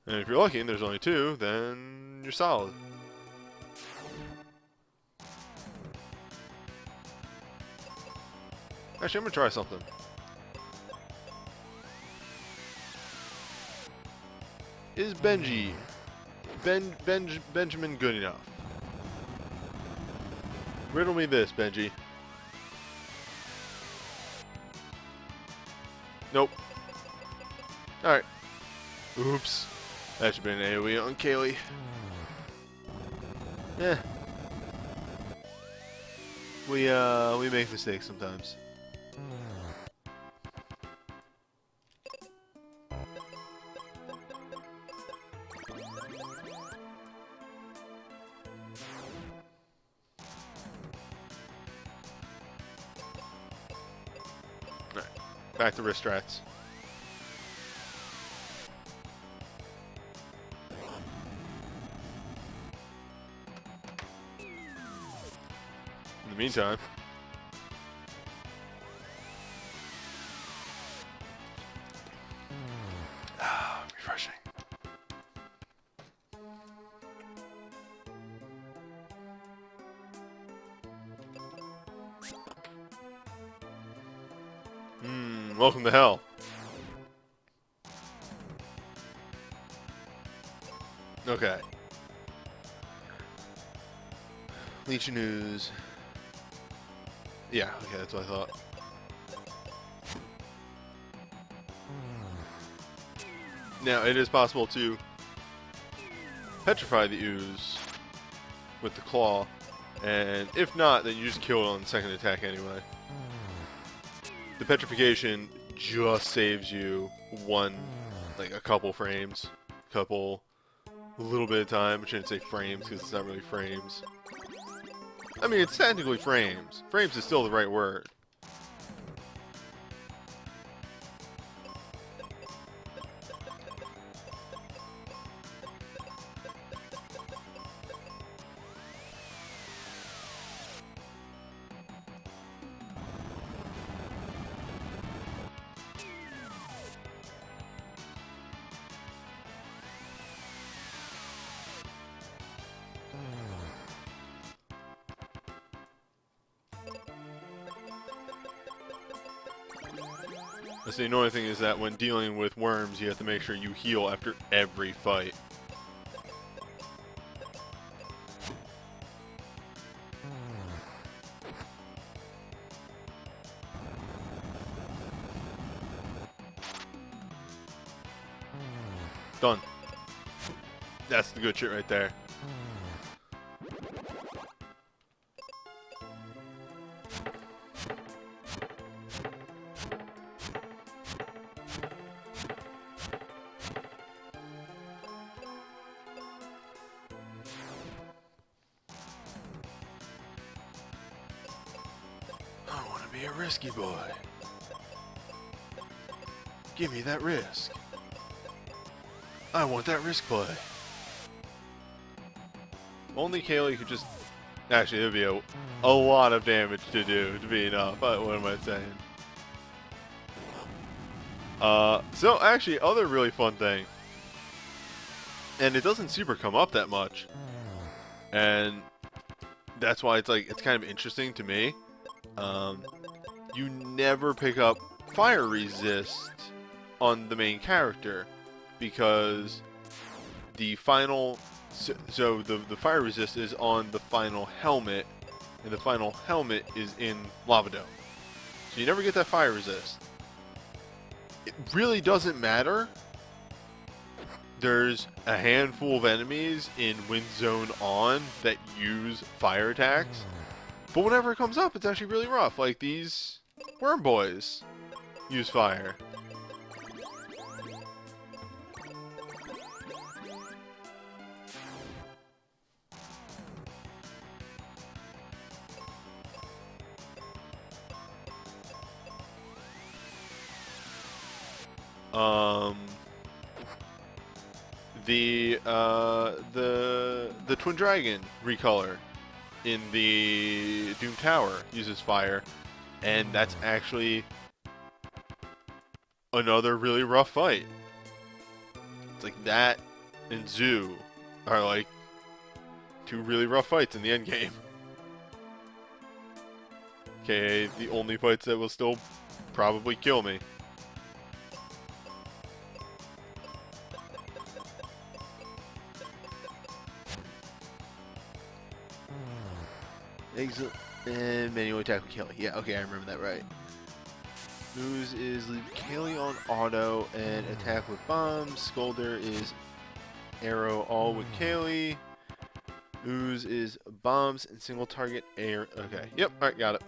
And if you're lucky and there's only two, then you're solid. Actually, I'm gonna try something. Is Benjamin good enough? Riddle me this, Benji. Nope. Alright. Oops. That should have been an AoE on Kaylee. Eh. We make mistakes sometimes. Alright. Back to wrist strats. In the meantime, refreshing. Welcome to hell. Okay. Leech news. Yeah, okay, that's what I thought. Now, it is possible to petrify the ooze with the claw, and if not, then you just kill it on the second attack anyway. The petrification just saves you a couple frames, a little bit of time. I shouldn't say frames because it's not really frames. I mean, it's technically frames. Frames is still the right word. The annoying thing is that when dealing with worms, you have to make sure you heal after every fight. Done. That's the good shit right there. Be a risky boy. Give me that risk. I want that risk play. Only Kaylee could just... Actually, it would be a lot of damage to do to be enough. What am I saying? So actually, other really fun thing. And it doesn't super come up that much. And that's why it's kind of interesting to me. You never pick up fire resist on the main character because the final the fire resist is on the final helmet, and the final helmet is in Lava Dome. So you never get that fire resist. it really doesn't matter. There's a handful of enemies in Wind Zone on that use fire attacks. But whenever it comes up, it's actually really rough. Like these worm boys use fire. The Twin Dragon recolor in the Doom Tower uses fire, and that's actually another really rough fight. It's like that and Zoo are like two really rough fights in the end game. Okay, the only fights that will still probably kill me. Exit and manual attack with Kelly. Yeah, okay, I remember that right. Ooze is leave Kelly on auto and attack with bombs. Scolder is arrow all with Kelly. Ooze is bombs and single target air. Okay, yep, alright, got it.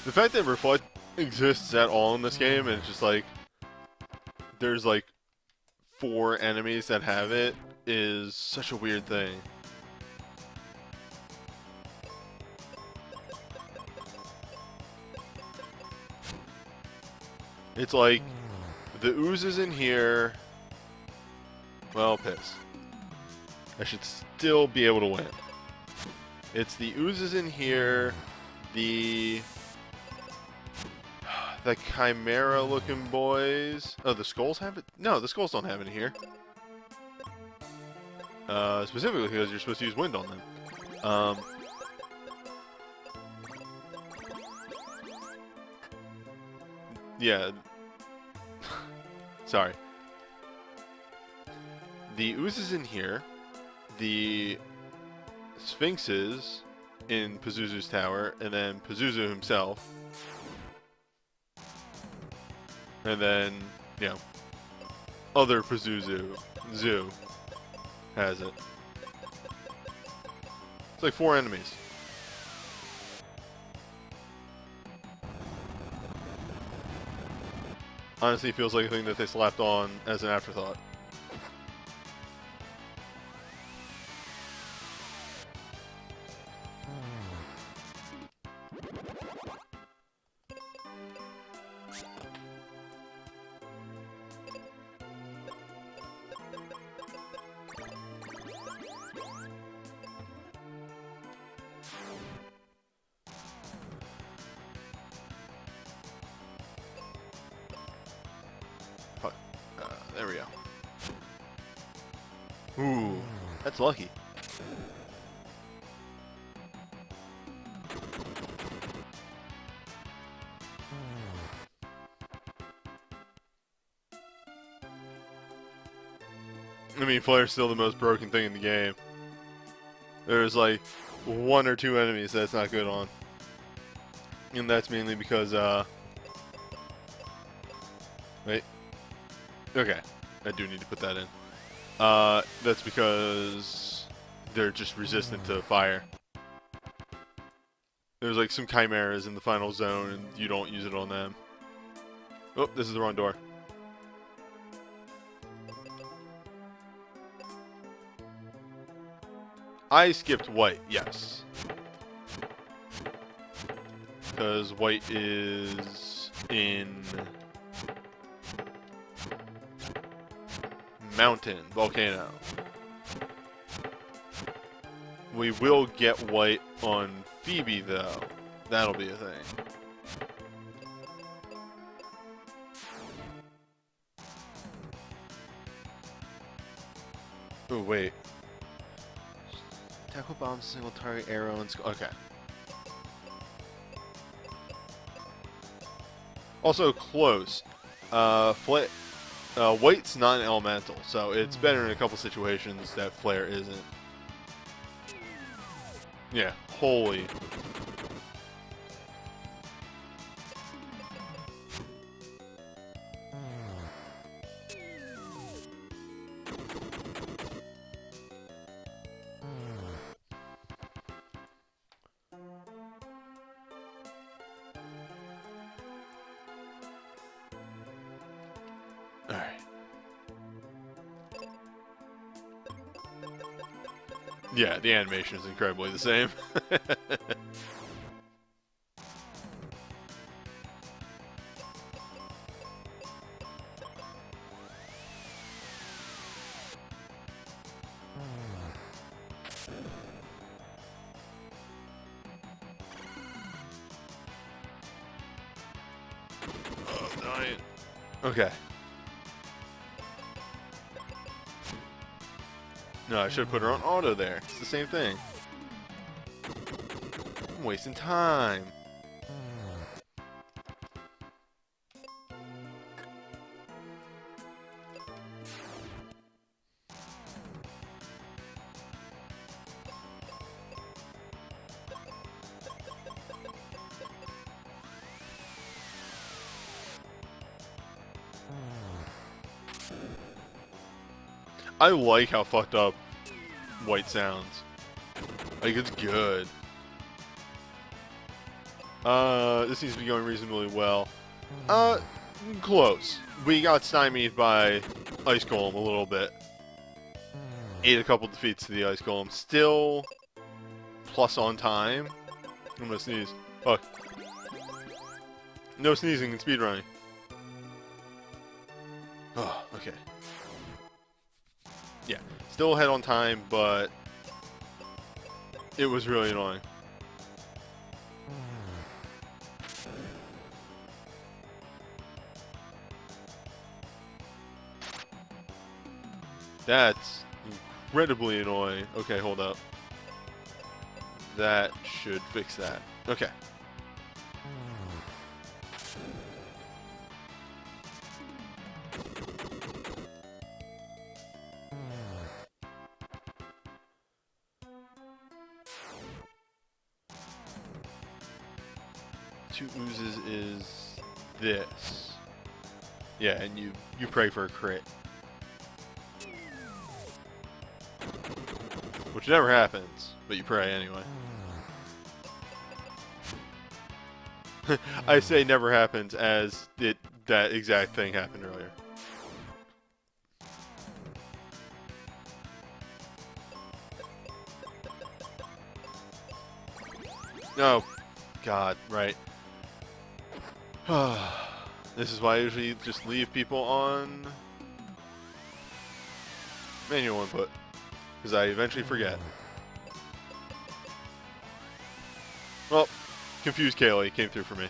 The fact that Reflect exists at all in this game, and it's just like there's like 4 enemies that have it, is such a weird thing. It's like the ooze is in here. Well, piss. I should still be able to win. It's the oozes in here, the chimera looking boys. Oh, the skulls have it? No, the skulls don't have it in here. Specifically because you're supposed to use wind on them. Yeah. Sorry. The oozes in here, the sphinxes in Pazuzu's tower, and then Pazuzu himself. And then, you know, other Pazuzu, Zoo, has it. It's like 4 enemies. Honestly, feels like a thing that they slapped on as an afterthought. There we go. Ooh, that's lucky. I mean, Flare's still the most broken thing in the game. There's like 1 or 2 enemies that's not good on. And that's mainly because, wait. Okay, I do need to put that in. That's because they're just resistant to fire. There's like some chimeras in the final zone and you don't use it on them. Oh, this is the wrong door. I skipped white, yes. Because white is in mountain, volcano. We will get white on Phoebe though. That'll be a thing. Oh wait. Attack with bombs, single target, arrow, and okay. Also close. White's not an elemental, so it's better in a couple situations that Flare isn't. Yeah, holy. Alright. Yeah, the animation is incredibly the same. Oh, dying. Okay. No, I should have put her on auto there. It's the same thing. I'm wasting time. I like how fucked up White sounds. Like, it's good. This seems to be going reasonably well. Close. We got stymied by Ice Golem a little bit. Ate a couple defeats to the Ice Golem. Still plus on time. I'm gonna sneeze. Oh. No sneezing and speedrunning. Oh, okay. Yeah, still ahead on time, but it was really annoying. That's incredibly annoying. Okay, hold up. That should fix that. Okay. Two oozes is this. Yeah, and you pray for a crit. Which never happens, but you pray anyway. I say never happens as that exact thing happened earlier. No. God, right. This is why I usually just leave people on manual input, because I eventually forget. Well, confused Kaylee came through for me.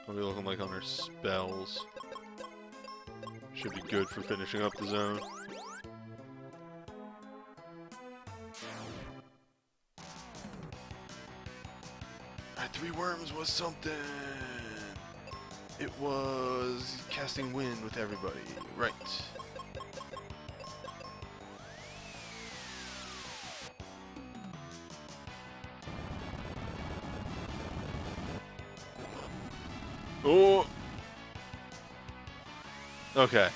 I'll be looking like on her spells. Should be good for finishing up the zone. Three worms was something. It was casting wind with everybody. Right. Oh. Okay.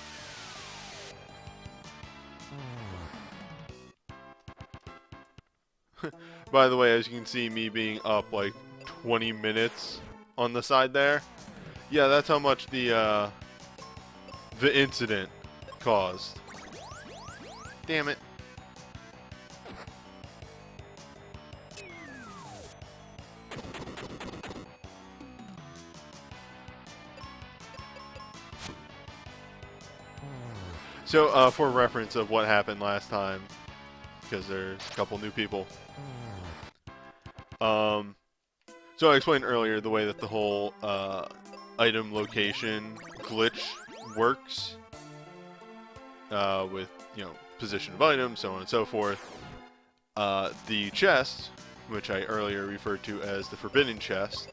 By the way, as you can see, me being up like 20 minutes on the side there. Yeah, that's how much the incident caused. Damn it. So, for reference of what happened last time, because there's a couple new people. So I explained earlier the way that the whole item location glitch works with, position of items, so on and so forth. The chest, which I earlier referred to as the Forbidden Chest,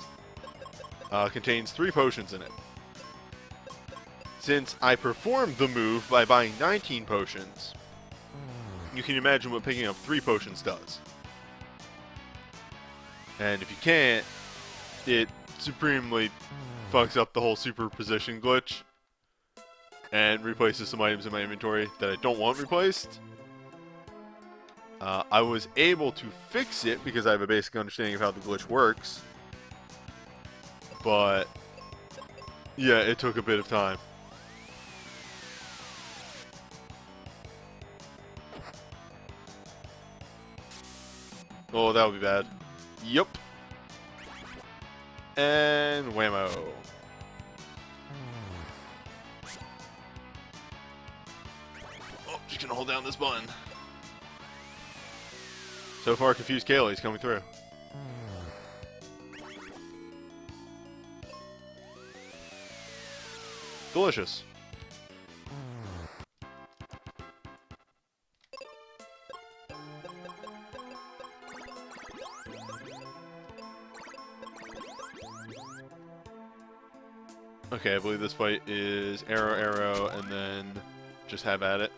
contains 3 potions in it. Since I performed the move by buying 19 potions, you can imagine what picking up 3 potions does. And if you can't, it supremely fucks up the whole superposition glitch and replaces some items in my inventory that I don't want replaced. I was able to fix it because I have a basic understanding of how the glitch works. But, yeah, it took a bit of time. Oh, that would be bad. Yup. And whammo. Oh, just gonna hold down this button. So far, confused Kayleigh's coming through. Delicious. Okay, I believe this fight is arrow, arrow, and then just have at it.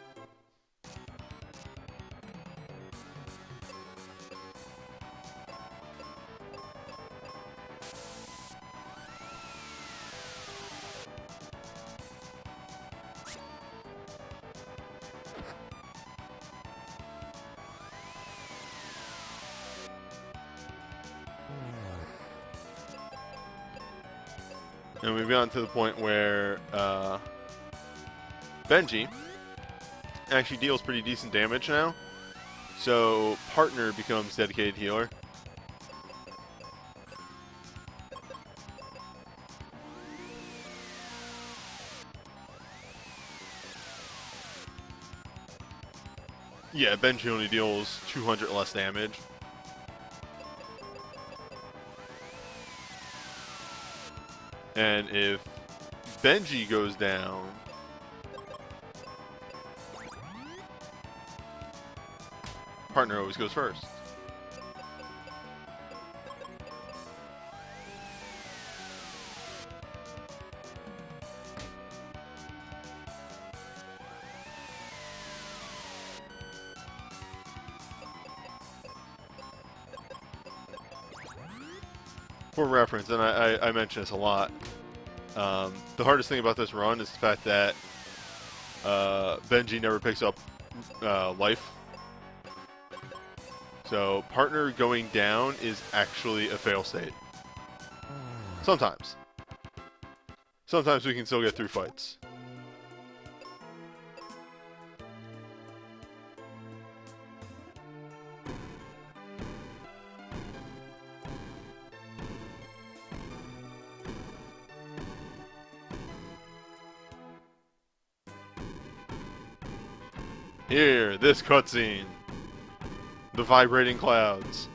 And we've gotten to the point where Benji actually deals pretty decent damage now. So Partner becomes dedicated healer. Yeah, Benji only deals 200 less damage. And if Benji goes down, Partner always goes first. For reference, and I mention this a lot, the hardest thing about this run is the fact that Benji never picks up life. So Partner going down is actually a fail state. Sometimes. Sometimes we can still get through fights. Here, this cutscene. The vibrating clouds.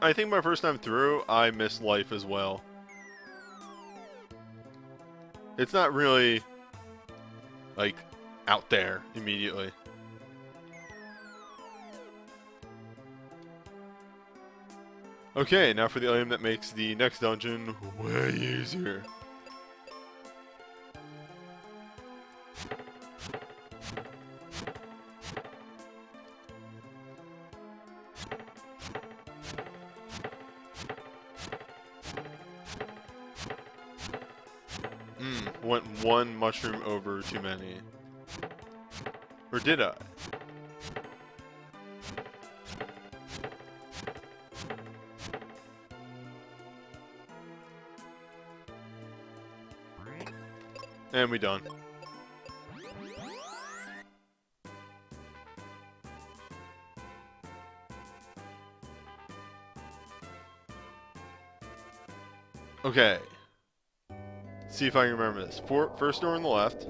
I think my first time through, I missed life as well. It's not really, like, out there immediately. Okay, now for the item that makes the next dungeon way easier. Went one mushroom over too many. Or did I? And we done. Okay. See if I can remember this. First door on the left.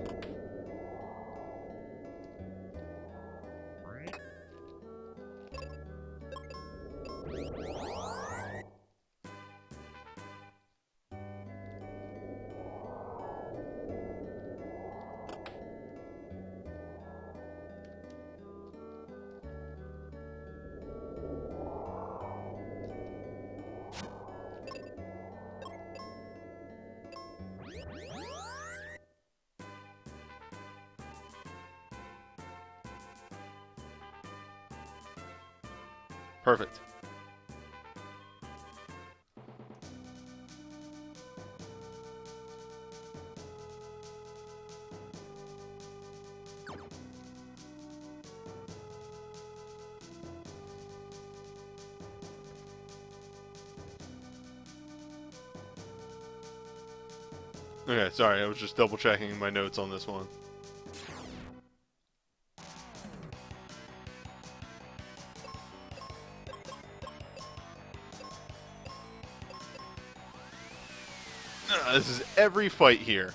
Perfect. Okay, sorry, I was just double checking my notes on this one. This is every fight here.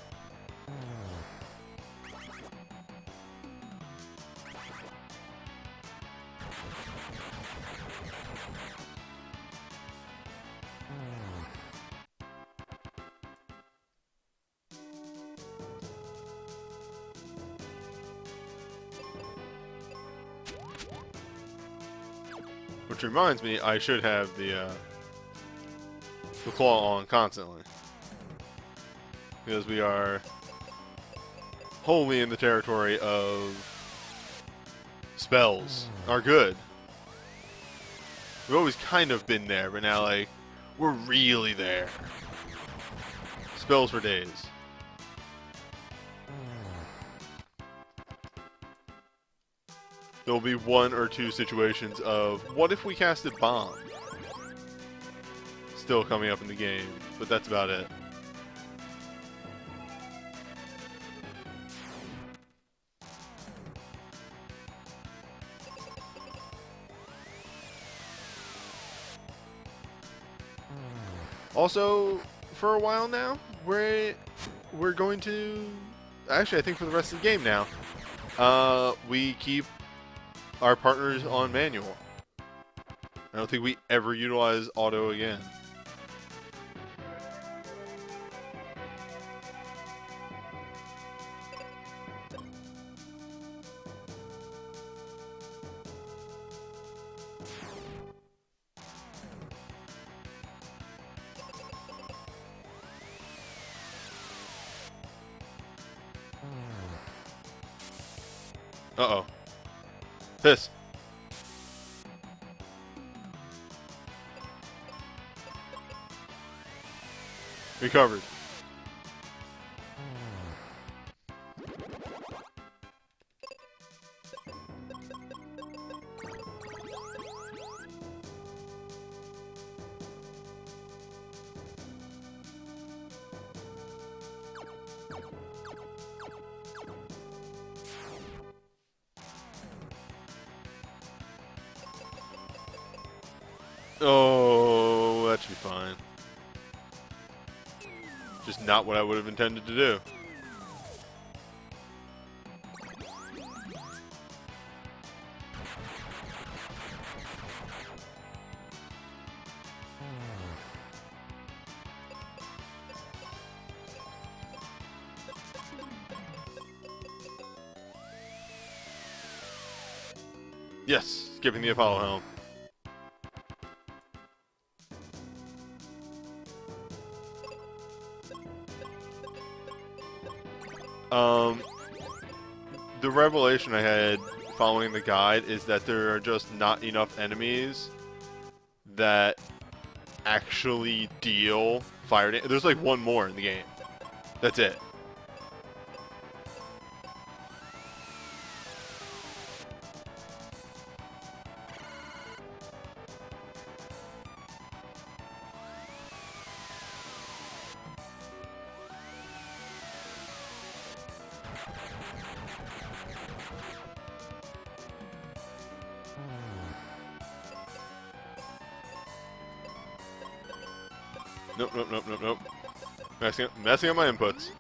Which reminds me, I should have the claw on constantly. Because we are wholly in the territory of spells are good. We've always kind of been there, but now, like, we're really there. Spells for days. There'll be one or two situations of, what if we casted Bomb? Still coming up in the game, but that's about it. Also, for a while now, we're going to... Actually, I think for the rest of the game now, we keep our partners on manual. I don't think we ever utilize auto again. Uh-oh. Piss. Recovered. Oh, that should be fine. Just not what I would have intended to do. Yes, skipping the Apollo helm. The revelation I had following the guide is that there are just not enough enemies that actually deal fire damage. There's like one more in the game. That's it. Nope, nope, nope, nope, nope. Messing up my inputs.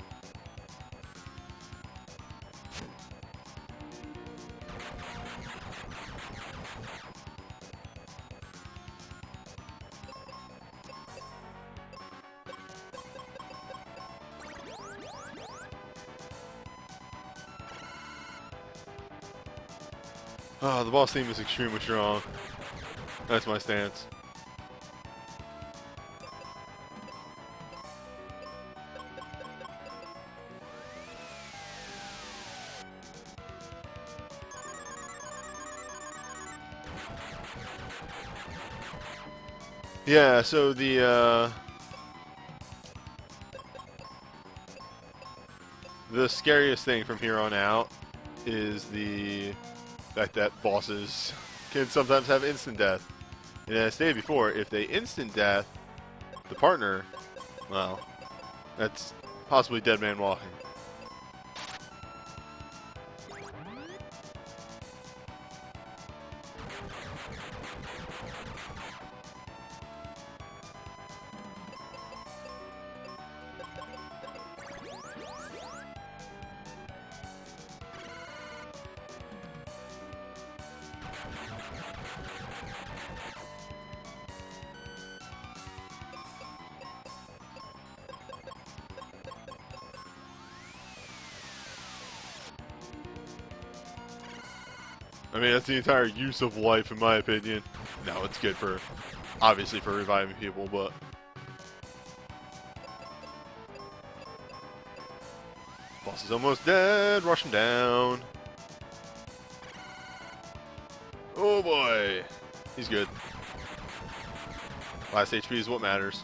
Oh, the boss theme is extremely strong. That's my stance. Yeah, so the scariest thing from here on out is the fact that bosses can sometimes have instant death. And as I stated before, if they instant death the partner, well, that's possibly dead man walking. I mean, that's the entire use of life, in my opinion. No, it's good for, obviously, for reviving people, but... Boss is almost dead. Rush him down. Oh, boy. He's good. Last HP is what matters.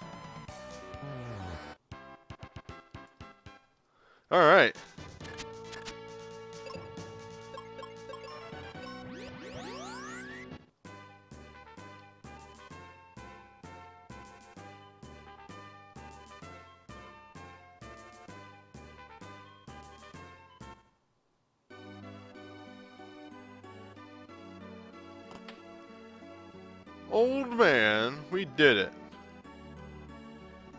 Alright. Old man, we did it.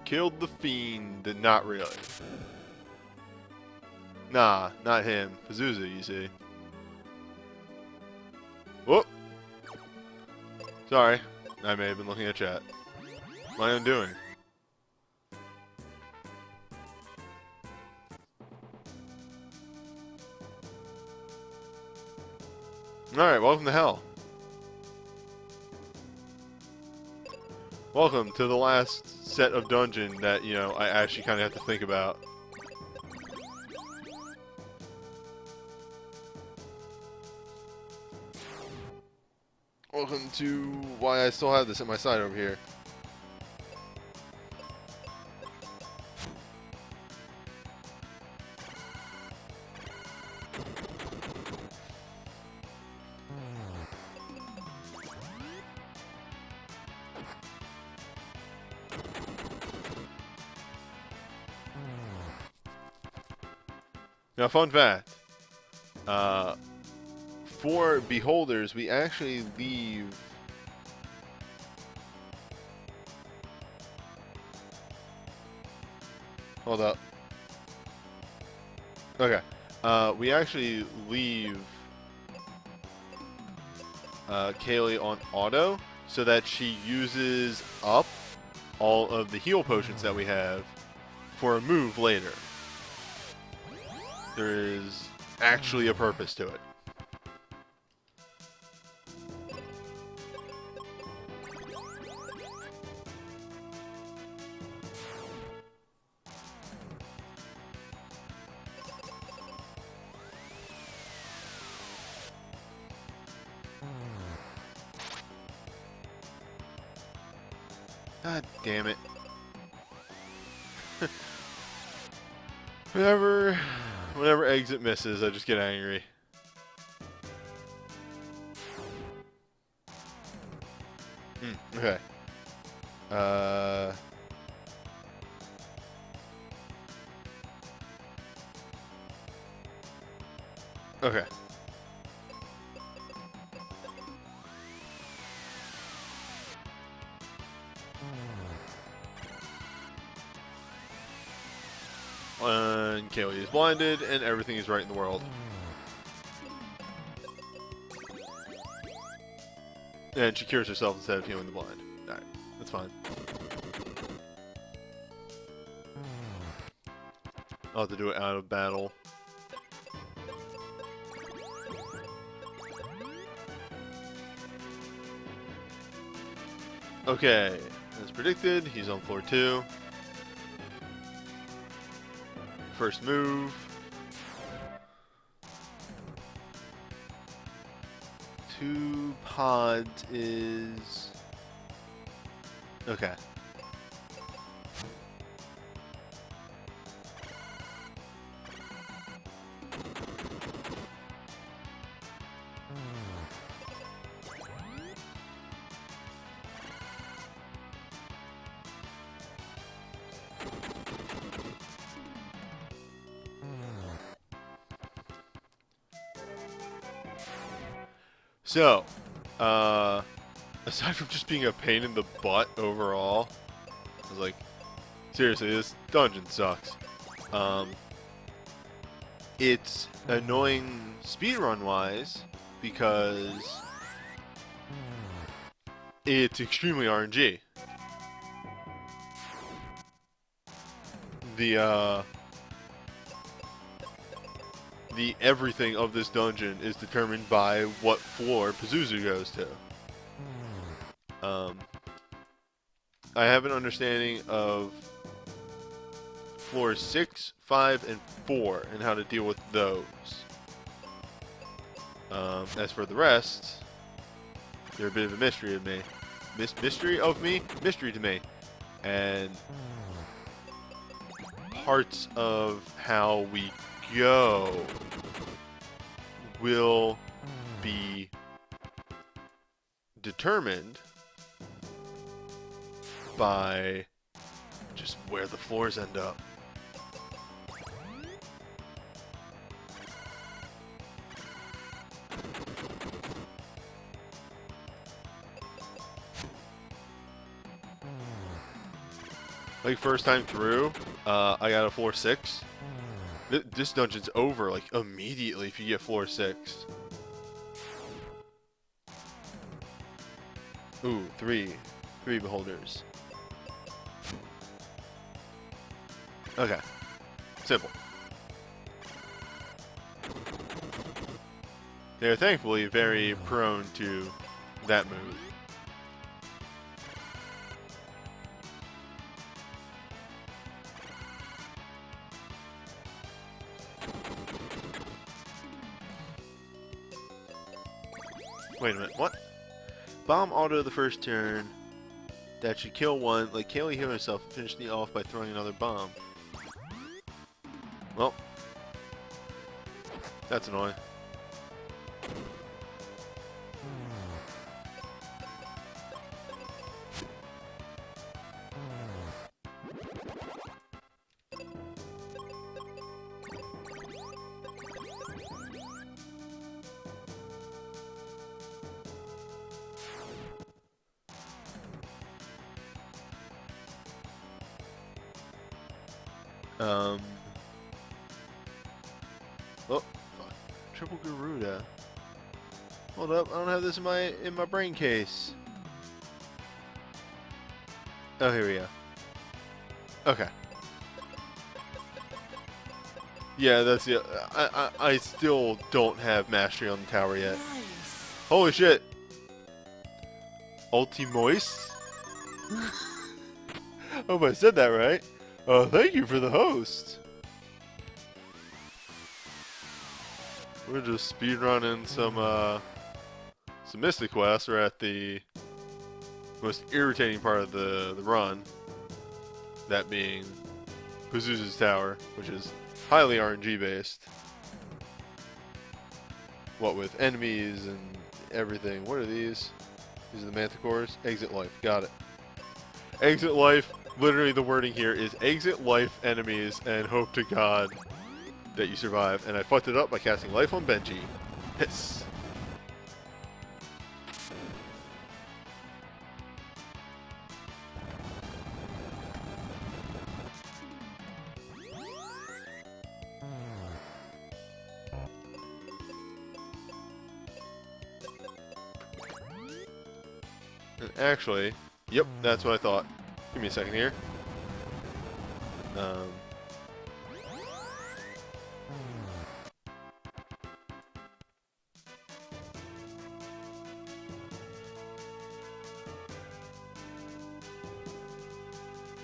Killed the fiend, not really. Nah, not him. Pazuzu, you see. Whoop! Sorry, I may have been looking at chat. My undoing. Alright, welcome to hell. Welcome to the last set of dungeon that, you know, I actually kind of have to think about. Welcome to why I still have this at my side over here. Now, fun fact. For beholders, we actually leave... Hold up. Okay. We actually leave Kaylee on auto so that she uses up all of the heal potions that we have for a move later. There is actually a purpose to it. God damn it. Whenever exit misses, I just get angry. Okay. Okay. And Kaylee is blinded, and everything is right in the world. And she cures herself instead of healing the blind. Alright, that's fine. I'll have to do it out of battle. Okay, as predicted, he's on floor 2. First move. Two pods is Okay. So, aside from just being a pain in the butt overall, I was like, seriously, this dungeon sucks. It's annoying speedrun-wise because it's extremely RNG. The everything of this dungeon is determined by what floor Pazuzu goes to. I have an understanding of floors 6, 5, and 4 and how to deal with those. As for the rest, they're a bit of a mystery of me. Mystery of me? Mystery to me. And parts of how we go will be determined by just where the floors end up. Like first time through, I got a floor 6. This dungeon's over like immediately if you get floor 6. Ooh, 3 beholders. Okay, simple. They're thankfully very prone to that move. Wait a minute, what? Bomb auto the first turn. That should kill one. Like Kaylee heal herself and finish the off by throwing another bomb. Well, that's annoying. Oh, fuck. Triple Garuda. Hold up, I don't have this in my brain case. Oh, here we go. Okay. Yeah, that's it. I still don't have mastery on the tower yet. Nice. Holy shit. Ultimoist? Hope I said that right. Thank you for the host. We're just speedrunning some Mystic Quests. We're at the most irritating part of the run. That being Pazuzu's Tower, which is highly RNG based. What with enemies and everything. What are these? These are the Manticores. Exit life. Got it. Exit life. Literally the wording here is exit life enemies and hope to God that you survive. And I fucked it up by casting life on Benji. Yes. And actually, yep, that's what I thought. Give me a second here.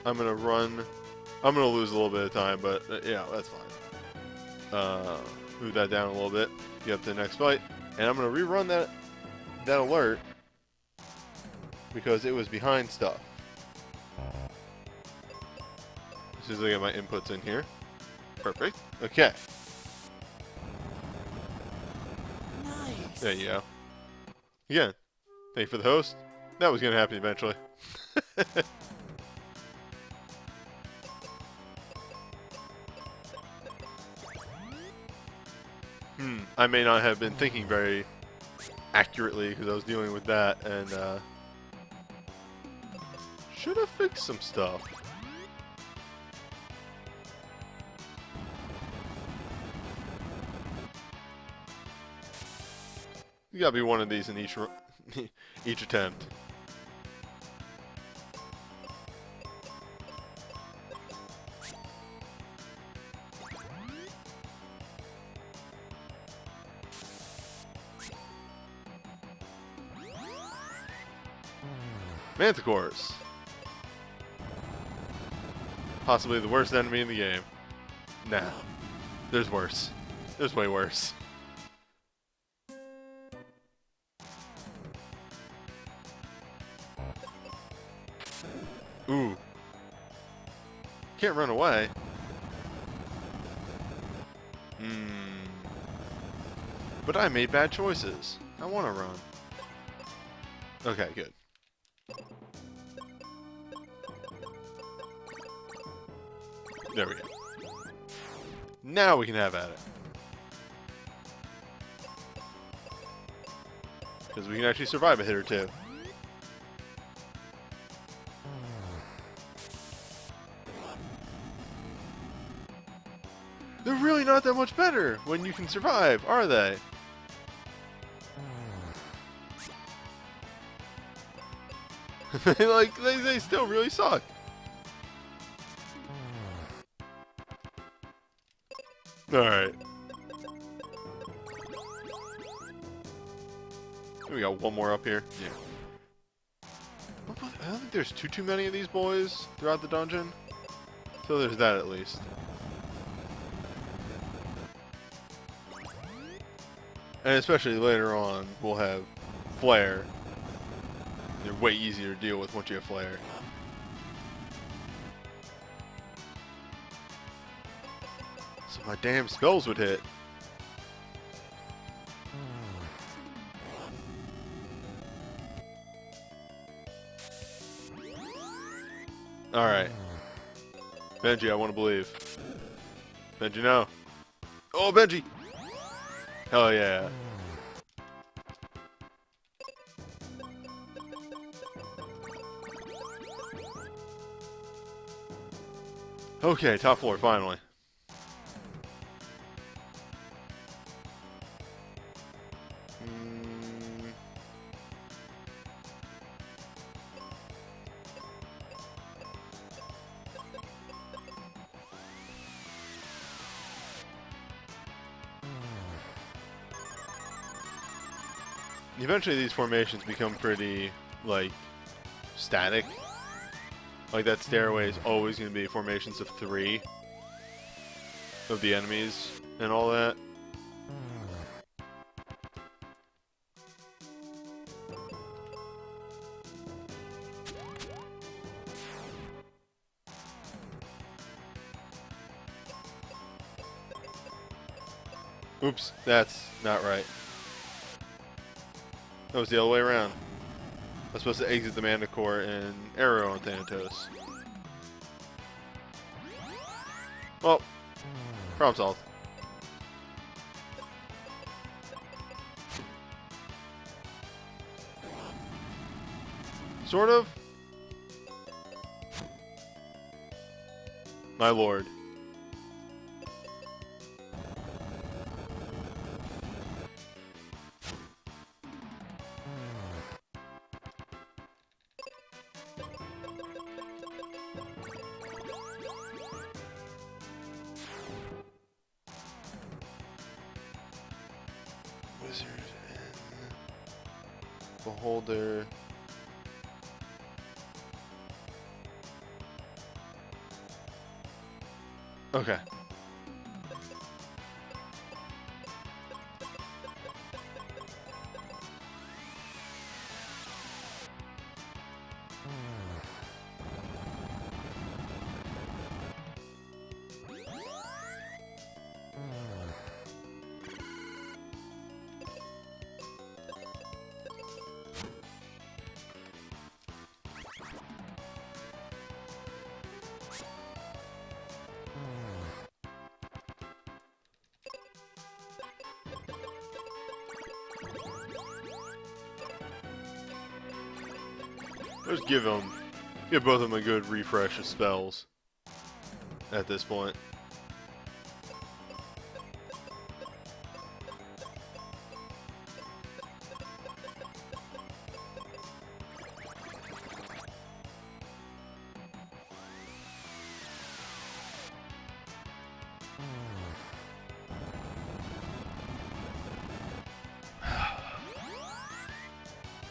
I'm gonna run. I'm gonna lose a little bit of time, but yeah, that's fine. Move that down a little bit. Get up to the next fight, and I'm gonna rerun that alert because it was behind stuff. As soon as I get my inputs in here. Perfect. Okay. Nice. There you go. Again, thank you for the host. That was going to happen eventually. I may not have been thinking very accurately because I was dealing with that, and should have fixed some stuff. You gotta be one of these in each each attempt. Manticores. Possibly the worst enemy in the game. Nah. There's worse. There's way worse. Ooh. Can't run away. But I made bad choices. I want to run. Okay, good. There we go. Now we can have at it. Because we can actually survive a hit or two. They're really not that much better when you can survive, are they? Like, they still really suck. Alright. We got one more up here. Yeah. I don't think there's too many of these boys throughout the dungeon. So there's that at least. And especially later on, we'll have Flare. They're way easier to deal with once you have Flare. So my damn spells would hit. Alright. Benji, I want to believe. Benji, no. Oh, Benji! Hell yeah. Okay, top floor, finally. Eventually these formations become pretty, like, static. Like, that stairway is always going to be formations of 3 of the enemies and all that. Oops, that's not right. That was the other way around. I was supposed to exit the Manticore and arrow on Thanatos. Well, problem solved. Sort of. My lord. Wizard and Beholder. Okay. Let's give both of them a good refresh of spells at this point.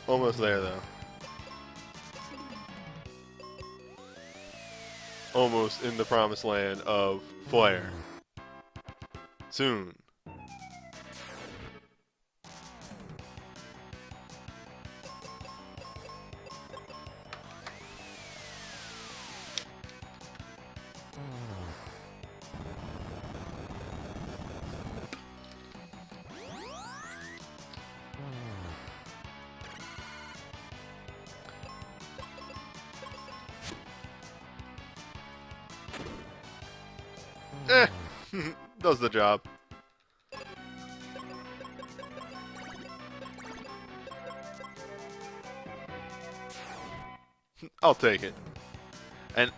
Almost there, though. Almost in the promised land of Flare. Soon. Eh, does the job. I'll take it. And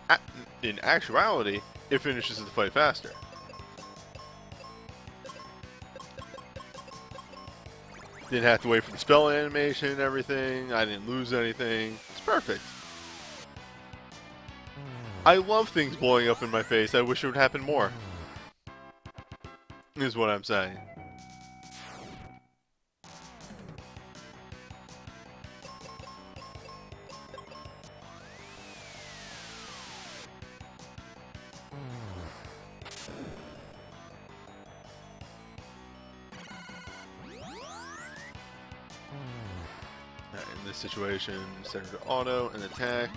in actuality, it finishes the fight faster. Didn't have to wait for the spell animation and everything. I didn't lose anything. It's perfect. I love things blowing up in my face. I wish it would happen more. Is what I'm saying. In this situation, set her to auto and attack.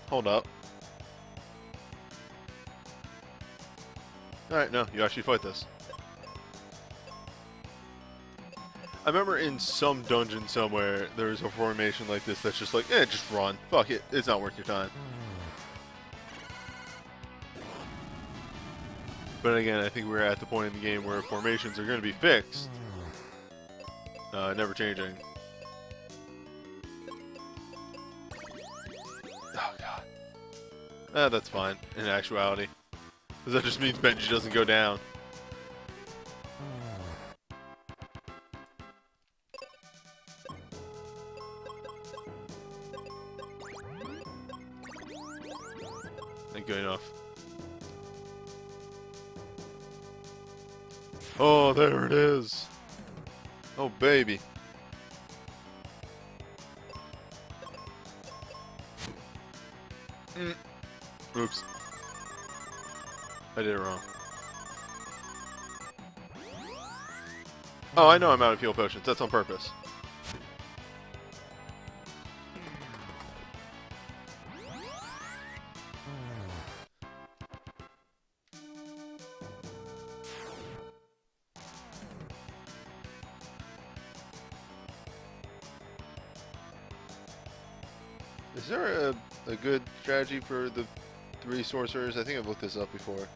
Hold up. Alright, no, you actually fight this. I remember in some dungeon somewhere, there's a formation like this that's just like, just run. Fuck it, it's not worth your time. But again, I think we're at the point in the game where formations are going to be fixed. Never changing. Oh god. That's fine, in actuality. Because that just means Benji doesn't go down. Ain't good enough. Oh, there it is. Oh, baby. Oops. I did it wrong. Oh, I know I'm out of heal potions. That's on purpose. Is there a good strategy for the 3 sorcerers? I think I've looked this up before.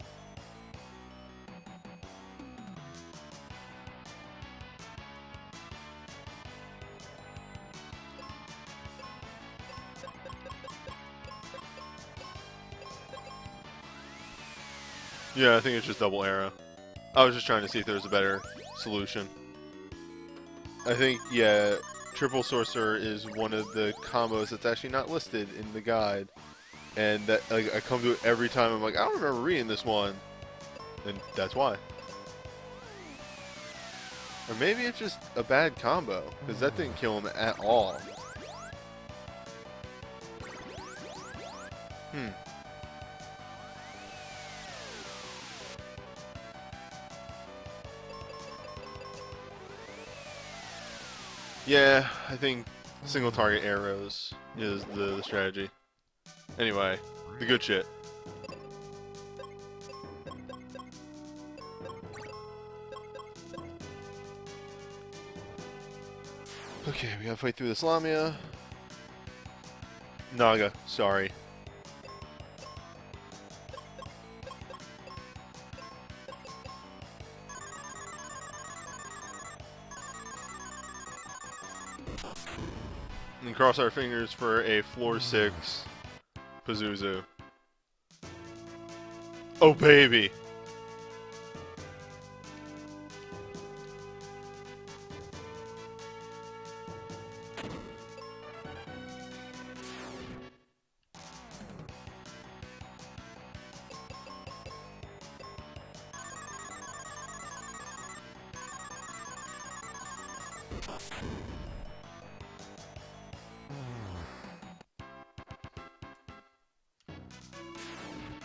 Yeah, I think it's just double arrow. I was just trying to see if there was a better solution. I think, yeah, triple sorcerer is one of the combos that's actually not listed in the guide. And that, like, I come to it every time. I'm like, I don't remember reading this one. And that's why. Or maybe it's just a bad combo, because that didn't kill him at all. Yeah, I think single target arrows is the strategy. Anyway, the good shit. Okay, we gotta fight through this Lamia. Naga, sorry. And cross our fingers for a floor 6 Pazuzu. Oh, baby!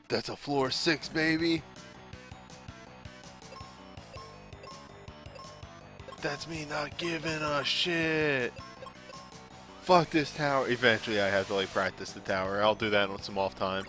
That's a floor 6, baby! That's me not giving a shit! Fuck this tower. Eventually I have to like practice the tower. I'll do that on some off time.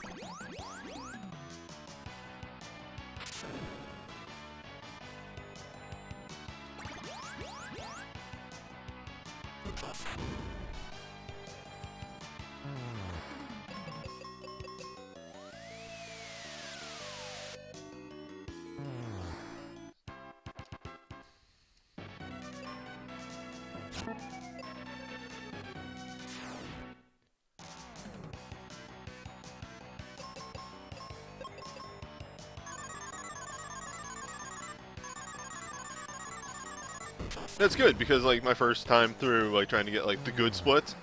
That's good because like my first time through like trying to get like the good splits,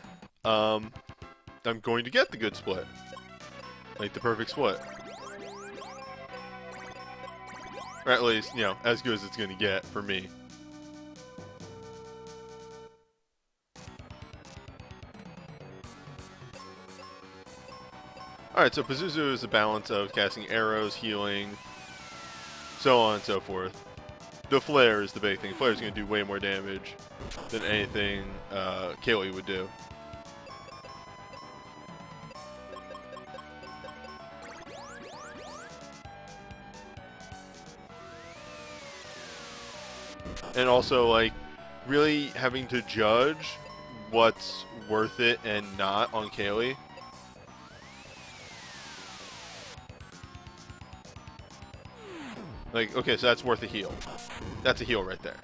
I'm going to get the good split. Like the perfect split. Or at least, you know, as good as it's going to get for me. Alright, so Pazuzu is a balance of casting arrows, healing, so on and so forth. The flare is the big thing. Flare is going to do way more damage than anything Kaylee would do. And also, like, really having to judge what's worth it and not on Kaylee. Like, okay, so that's worth a heal. That's a heal right there.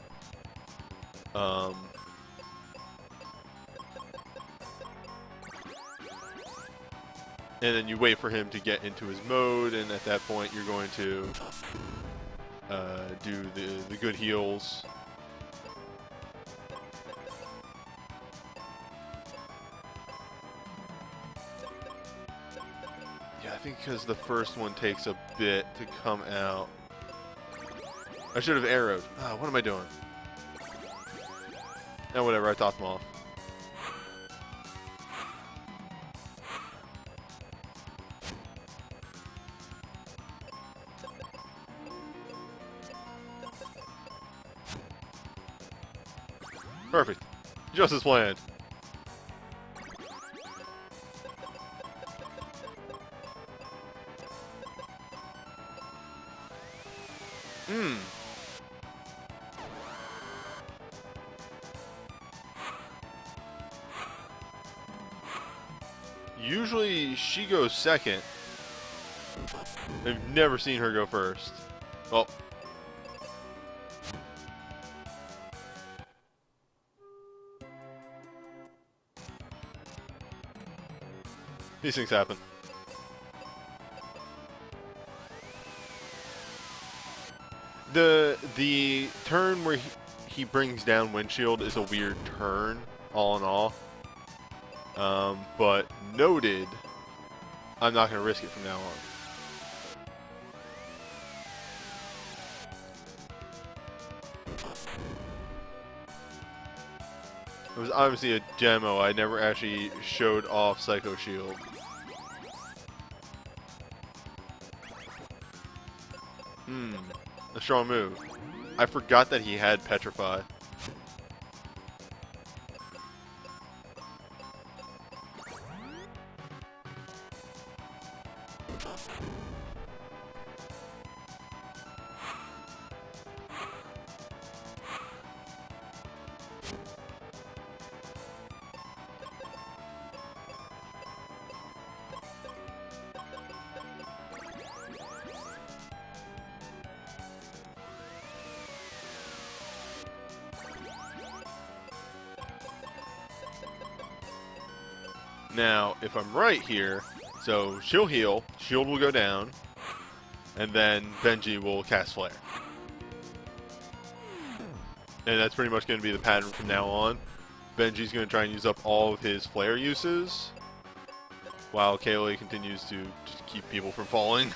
And then you wait for him to get into his mode, and at that point you're going to do the good heals. Yeah, I think because the first one takes a bit to come out. I should have arrowed. Ah, what am I doing? No, whatever, I tossed them off. Perfect. Just as planned. Usually she goes second. I've never seen her go first. Well. These things happen. The turn where he brings down windshield is a weird turn, all in all. But noted, I'm not going to risk it from now on. It was obviously a demo. I never actually showed off Psycho Shield. A strong move. I forgot that he had Petrify. Now, if I'm right here, so she'll heal, shield will go down, and then Benji will cast Flare. And that's pretty much going to be the pattern from now on. Benji's going to try and use up all of his Flare uses, while Kaylee continues to just keep people from falling.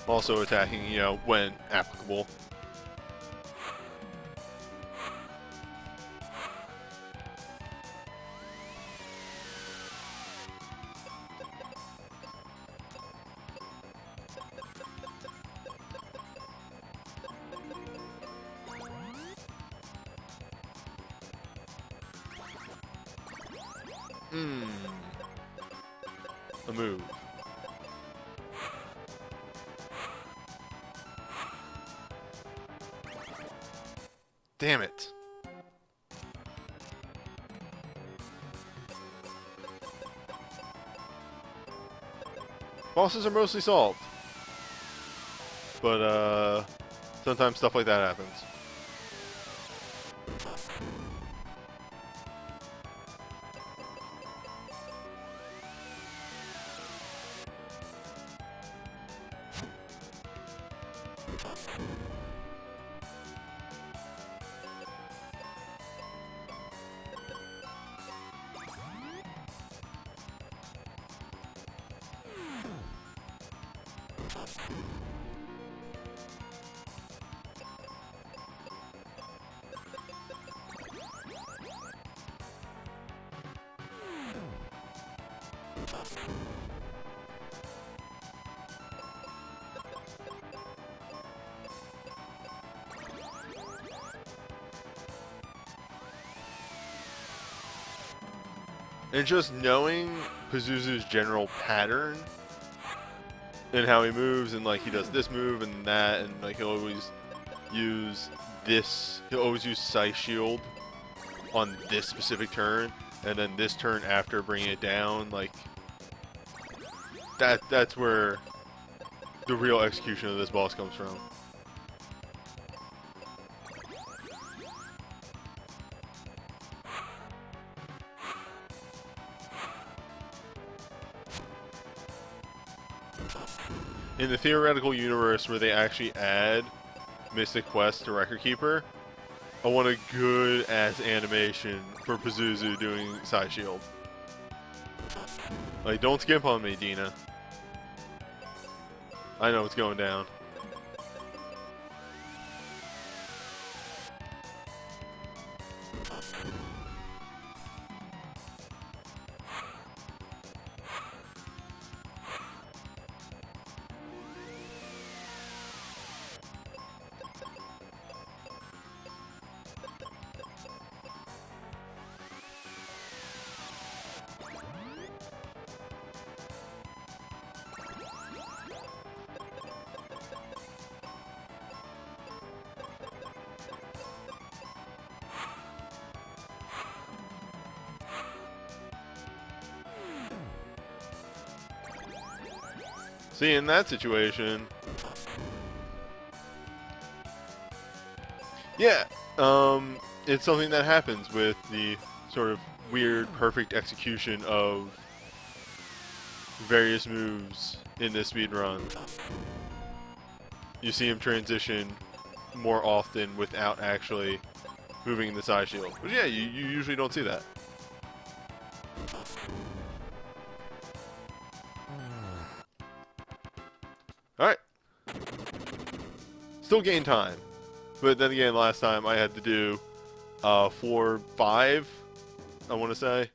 Also attacking, you know, when applicable. A move. Damn it. Bosses are mostly solved. But, sometimes stuff like that happens. And just knowing Pazuzu's general pattern and how he moves, and like he does this move and that, and like he'll always use this, he'll always use Scythe Shield on this specific turn, and then this turn after bringing it down, like that's where the real execution of this boss comes from. In the theoretical universe where they actually add Mystic Quest to Record Keeper, I want a good ass animation for Pazuzu doing Side Shield. Like, don't skimp on me, Dina. I know what's going down. See, in that situation, yeah, it's something that happens with the sort of weird, perfect execution of various moves in this speedrun. You see him transition more often without actually moving the side shield. But yeah, you usually don't see that. Alright. Still gain time. But then again, last time I had to do 4, 5, I want to say.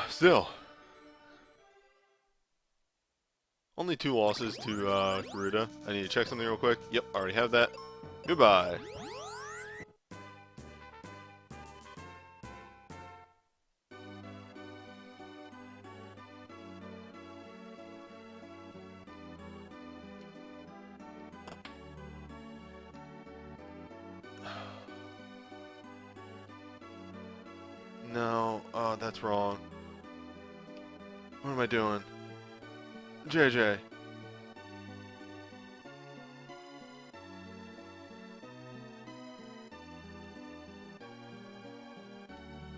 Still. Only 2 losses to Garuda. I need to check something real quick. Yep, already have that. Goodbye. No. Oh, that's wrong. What am I doing? JJ.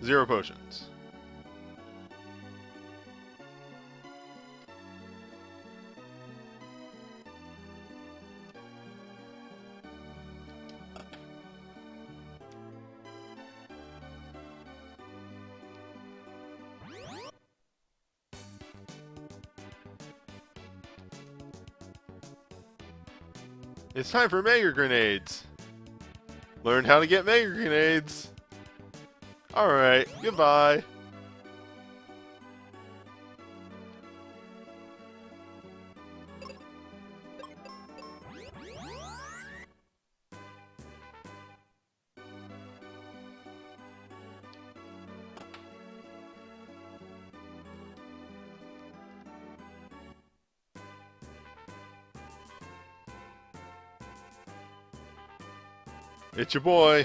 Zero potions. It's time for Mega Grenades. Learn how to get Mega Grenades. Alright, goodbye. It's your boy.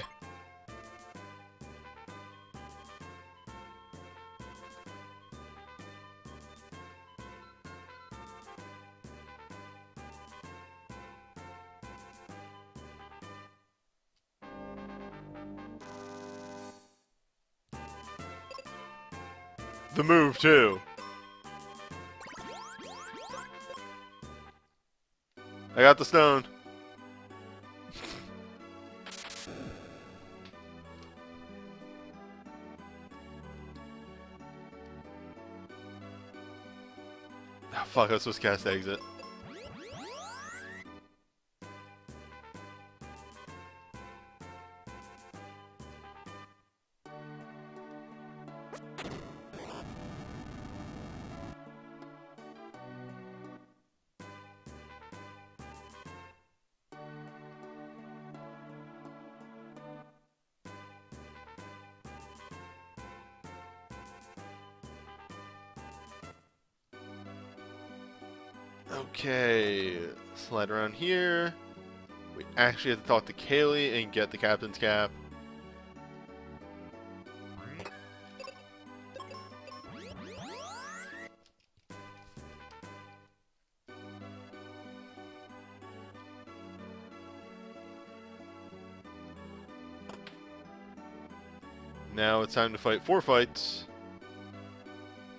The move, too. I got the stone. Oh, fuck, I was supposed to cast exit. Okay, slide around here. We actually have to talk to Kaylee and get the captain's cap. Now it's time to fight 4 fights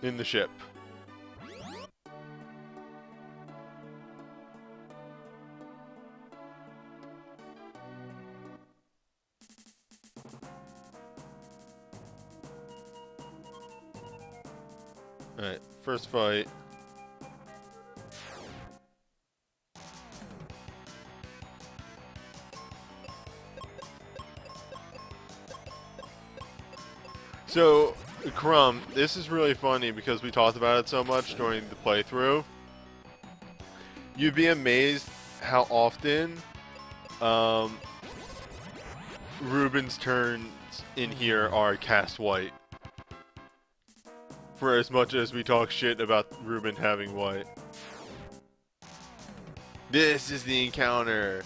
in the ship. Alright, first fight. So, Crumb, this is really funny because we talked about it so much during the playthrough. You'd be amazed how often Ruben's turns in here are cast white. For as much as we talk shit about Ruben having white. This is the encounter.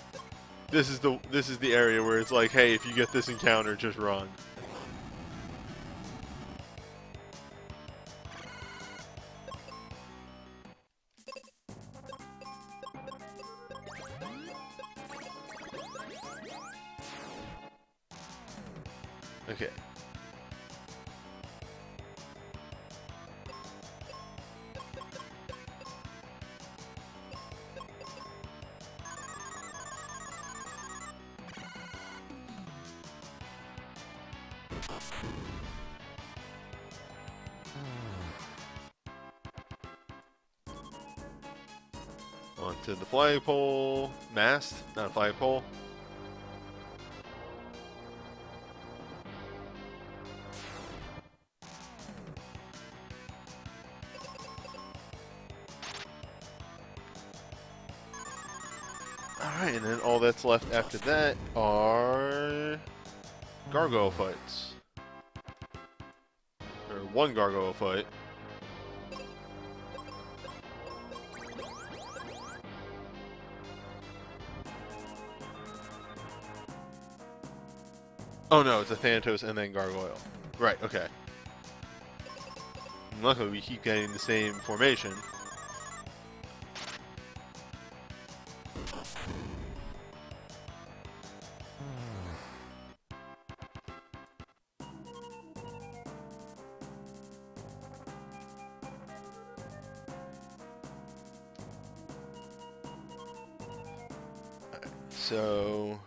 This is the area where it's like, hey, if you get this encounter, just run. Okay. Onto the flagpole. Mast, not a flagpole. Alright, and then all that's left after that are gargoyle fights. Or one gargoyle fight. Oh no, it's a Thanatos and then gargoyle. Right, okay. And luckily, we keep getting the same formation. So...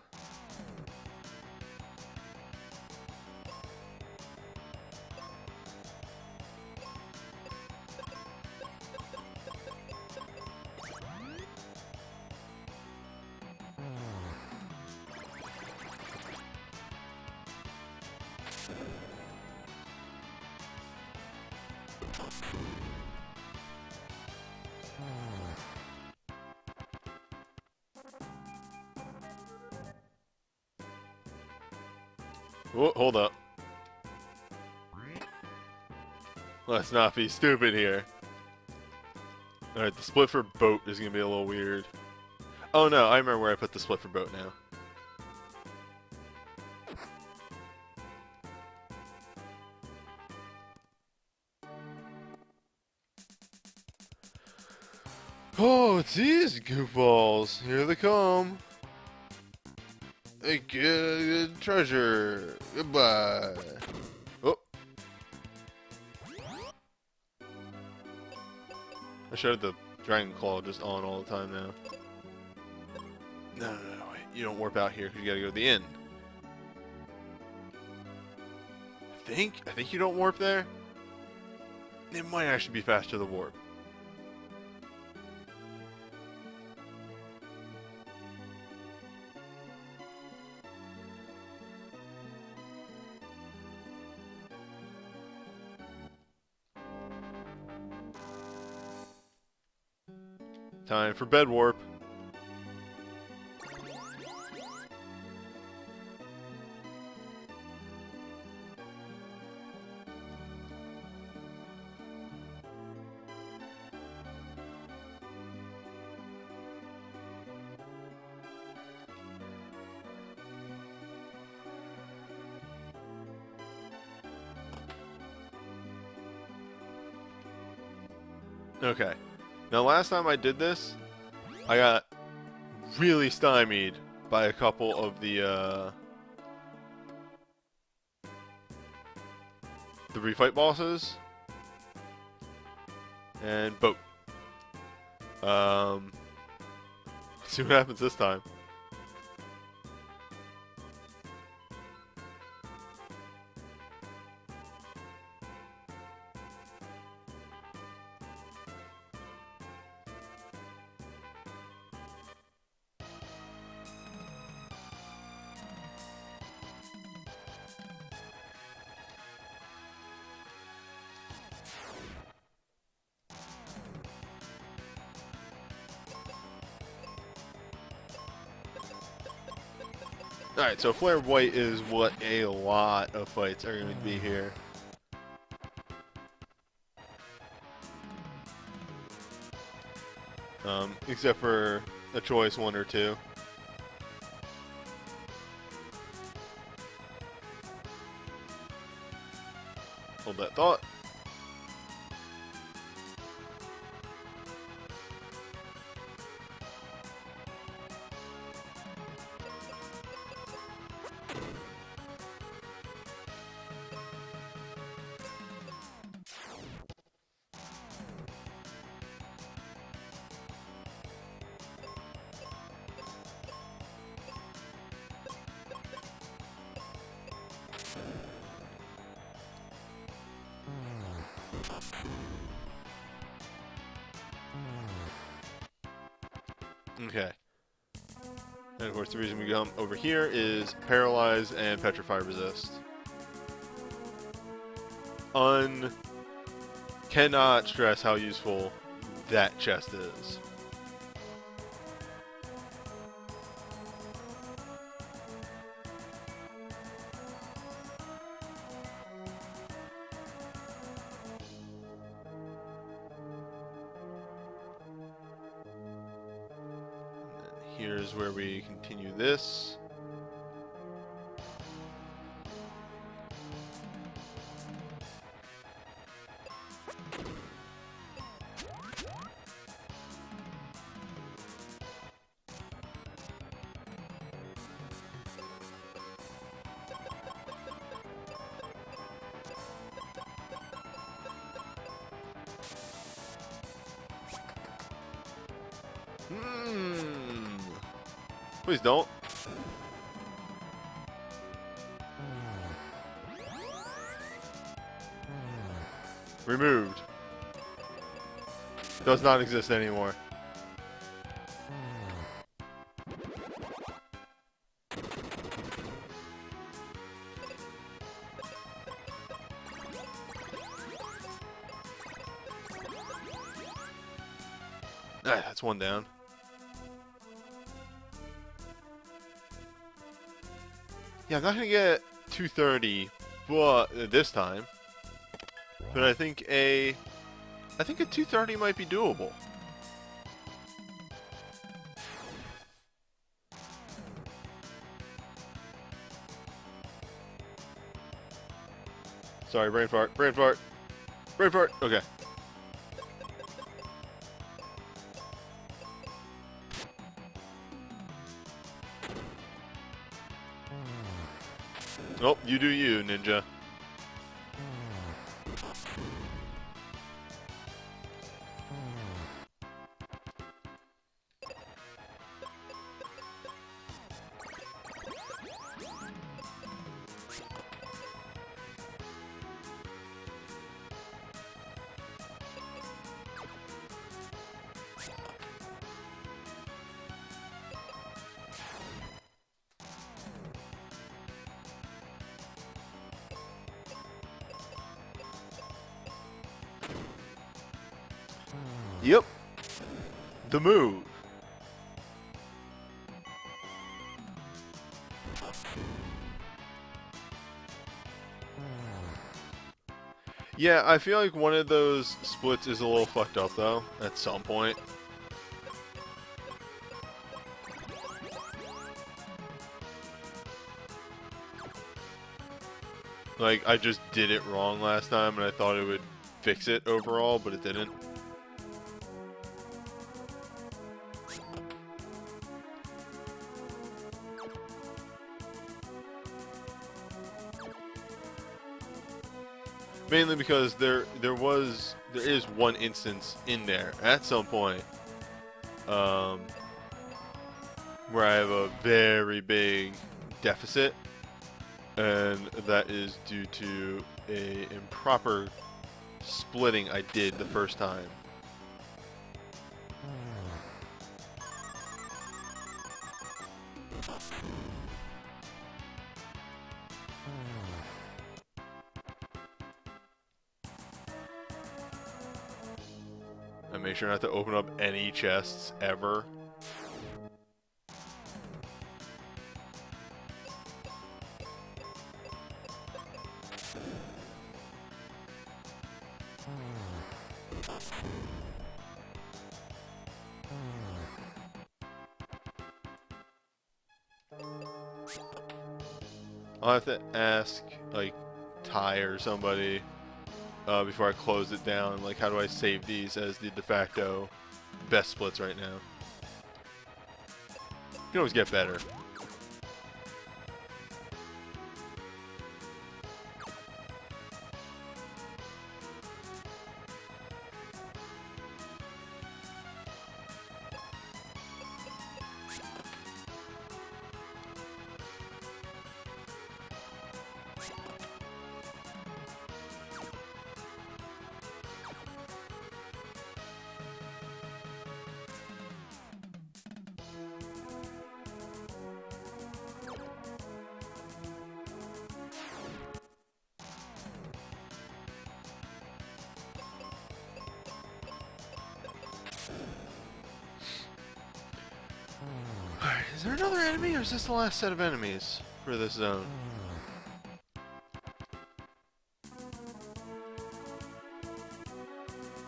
Whoa, hold up. Let's not be stupid here. Alright, the split for boat is going to be a little weird. Oh no, I remember where I put the split for boat now. Oh, it's these goofballs. Here they come. Hey, good treasure. Goodbye. Oh. I should have the Dragon Claw just on all the time now. No, wait. You don't warp out here because you gotta go to the end. I think you don't warp there. It might actually be faster to warp. Time for bed warp. Okay. Now last time I did this, I got really stymied by a couple of the refight bosses. And boat. Let's see what happens this time. Alright, so Flare White is what a lot of fights are going to be here. Except for a choice one or two. Hold that thought. Okay. And of course the reason we come over here is Paralyze and Petrify Resist. Cannot stress how useful that chest is. Here's where we continue this. Hmm. Please don't. Removed. Does not exist anymore. Ah, that's one down. Yeah, I'm not gonna get 230, but this time. But I think a 230 might be doable. Sorry, brain fart, brain fart, brain fart. Okay. Oh, you do you, ninja. Yep. The move. Yeah, I feel like one of those splits is a little fucked up though, at some point. Like, I just did it wrong last time and I thought it would fix it overall, but it didn't. Mainly because there is one instance in there at some point where I have a very big deficit, and that is due to a improper splitting I did the first time. I make sure not to open up any chests ever. I'll have to ask, like, Ty or somebody before I close it down. Like, how do I save these as the de facto best splits right now? You can always get better. Alright, is there another enemy, or is this the last set of enemies for this zone?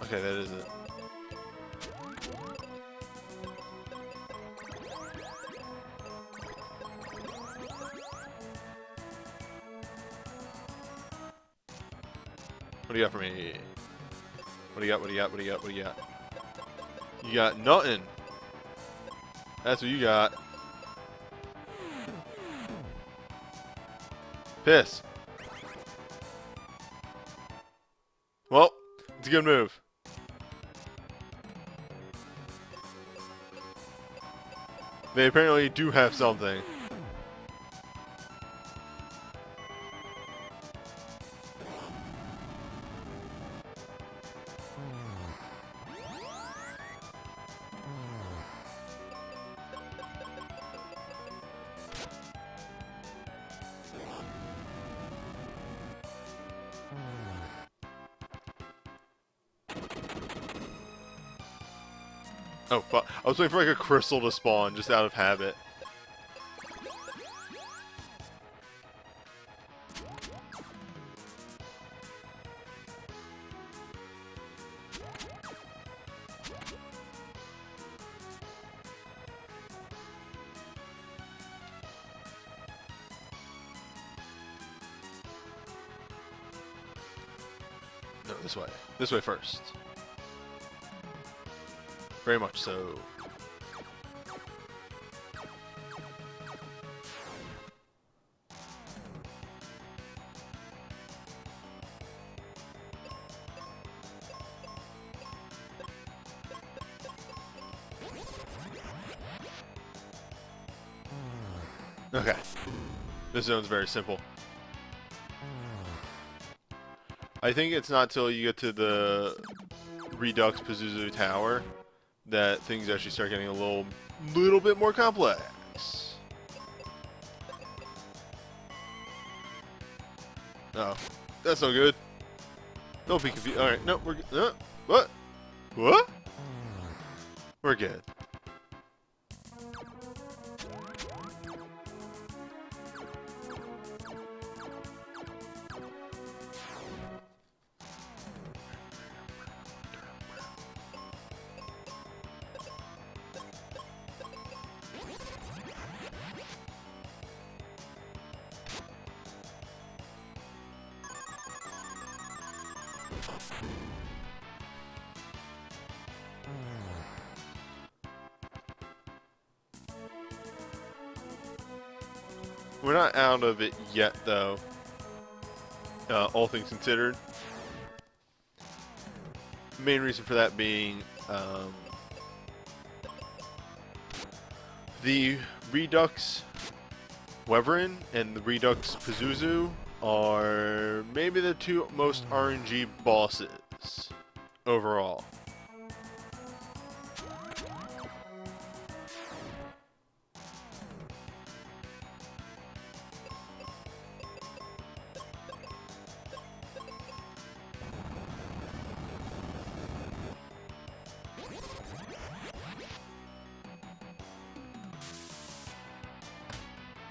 Okay, that is it. What do you got for me? What do you got, what do you got, what do you got, what do you got? You got nothing. That's what you got. Piss. Well, it's a good move. They apparently do have something. Oh, fuck. I was waiting for like a crystal to spawn just out of habit. No, this way. This way first. Very much so. Okay. This zone's very simple. I think it's not till you get to the Redux Pazuzu Tower that things actually start getting a little bit more complex. Oh, that's no good. Don't be confused. All right, no, we're good. What? What? We're good. We're not out of it yet, though. All things considered. Main reason for that being the Redux Wyvern and the Redux Pazuzu are maybe the two most RNG bosses overall.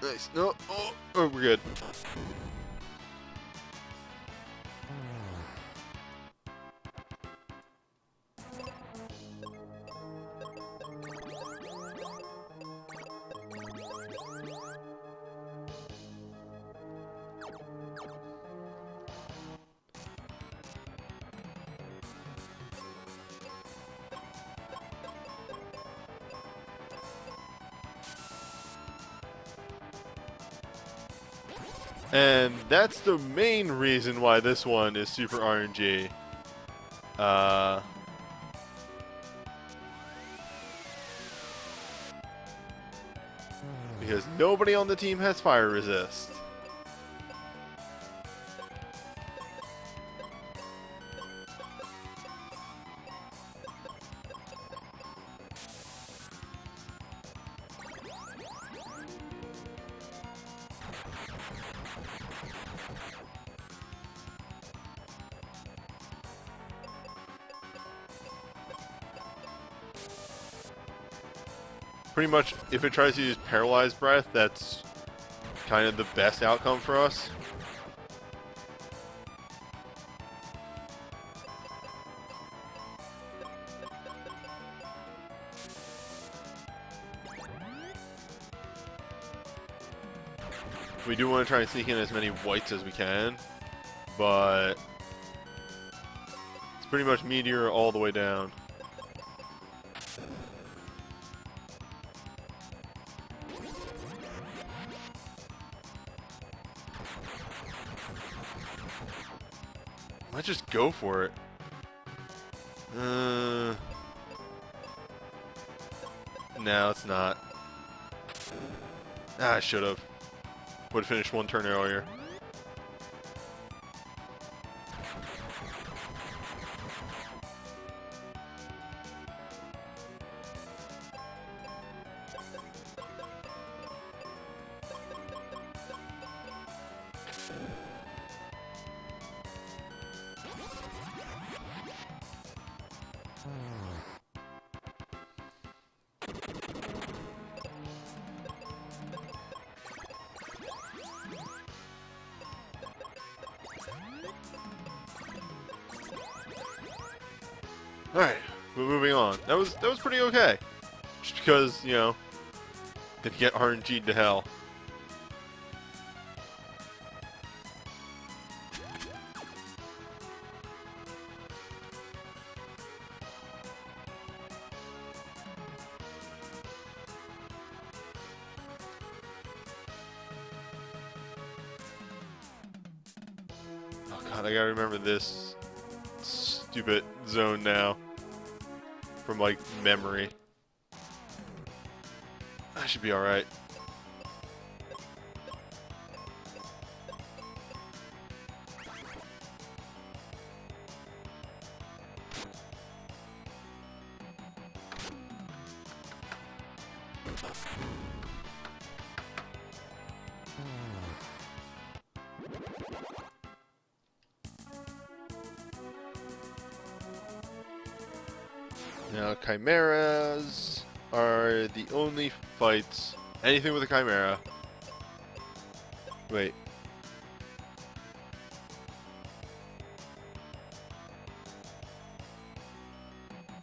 Nice. No. Oh, we're good. And that's the main reason why this one is super RNG. Because nobody on the team has fire resist. Pretty much, if it tries to use Paralyzed Breath, that's kind of the best outcome for us. We do want to try and sneak in as many whites as we can, but it's pretty much Meteor all the way down. Let's just go for it. No, it's not. Ah, I should have. Would have finished one turn earlier. Alright, we're moving on. That was pretty okay. Just because, you know, did get RNG'd to hell. Oh god, I gotta remember this stupid zone now. From, like, memory. I should be alright. Now, chimeras are the only fights. Anything with a chimera. Wait.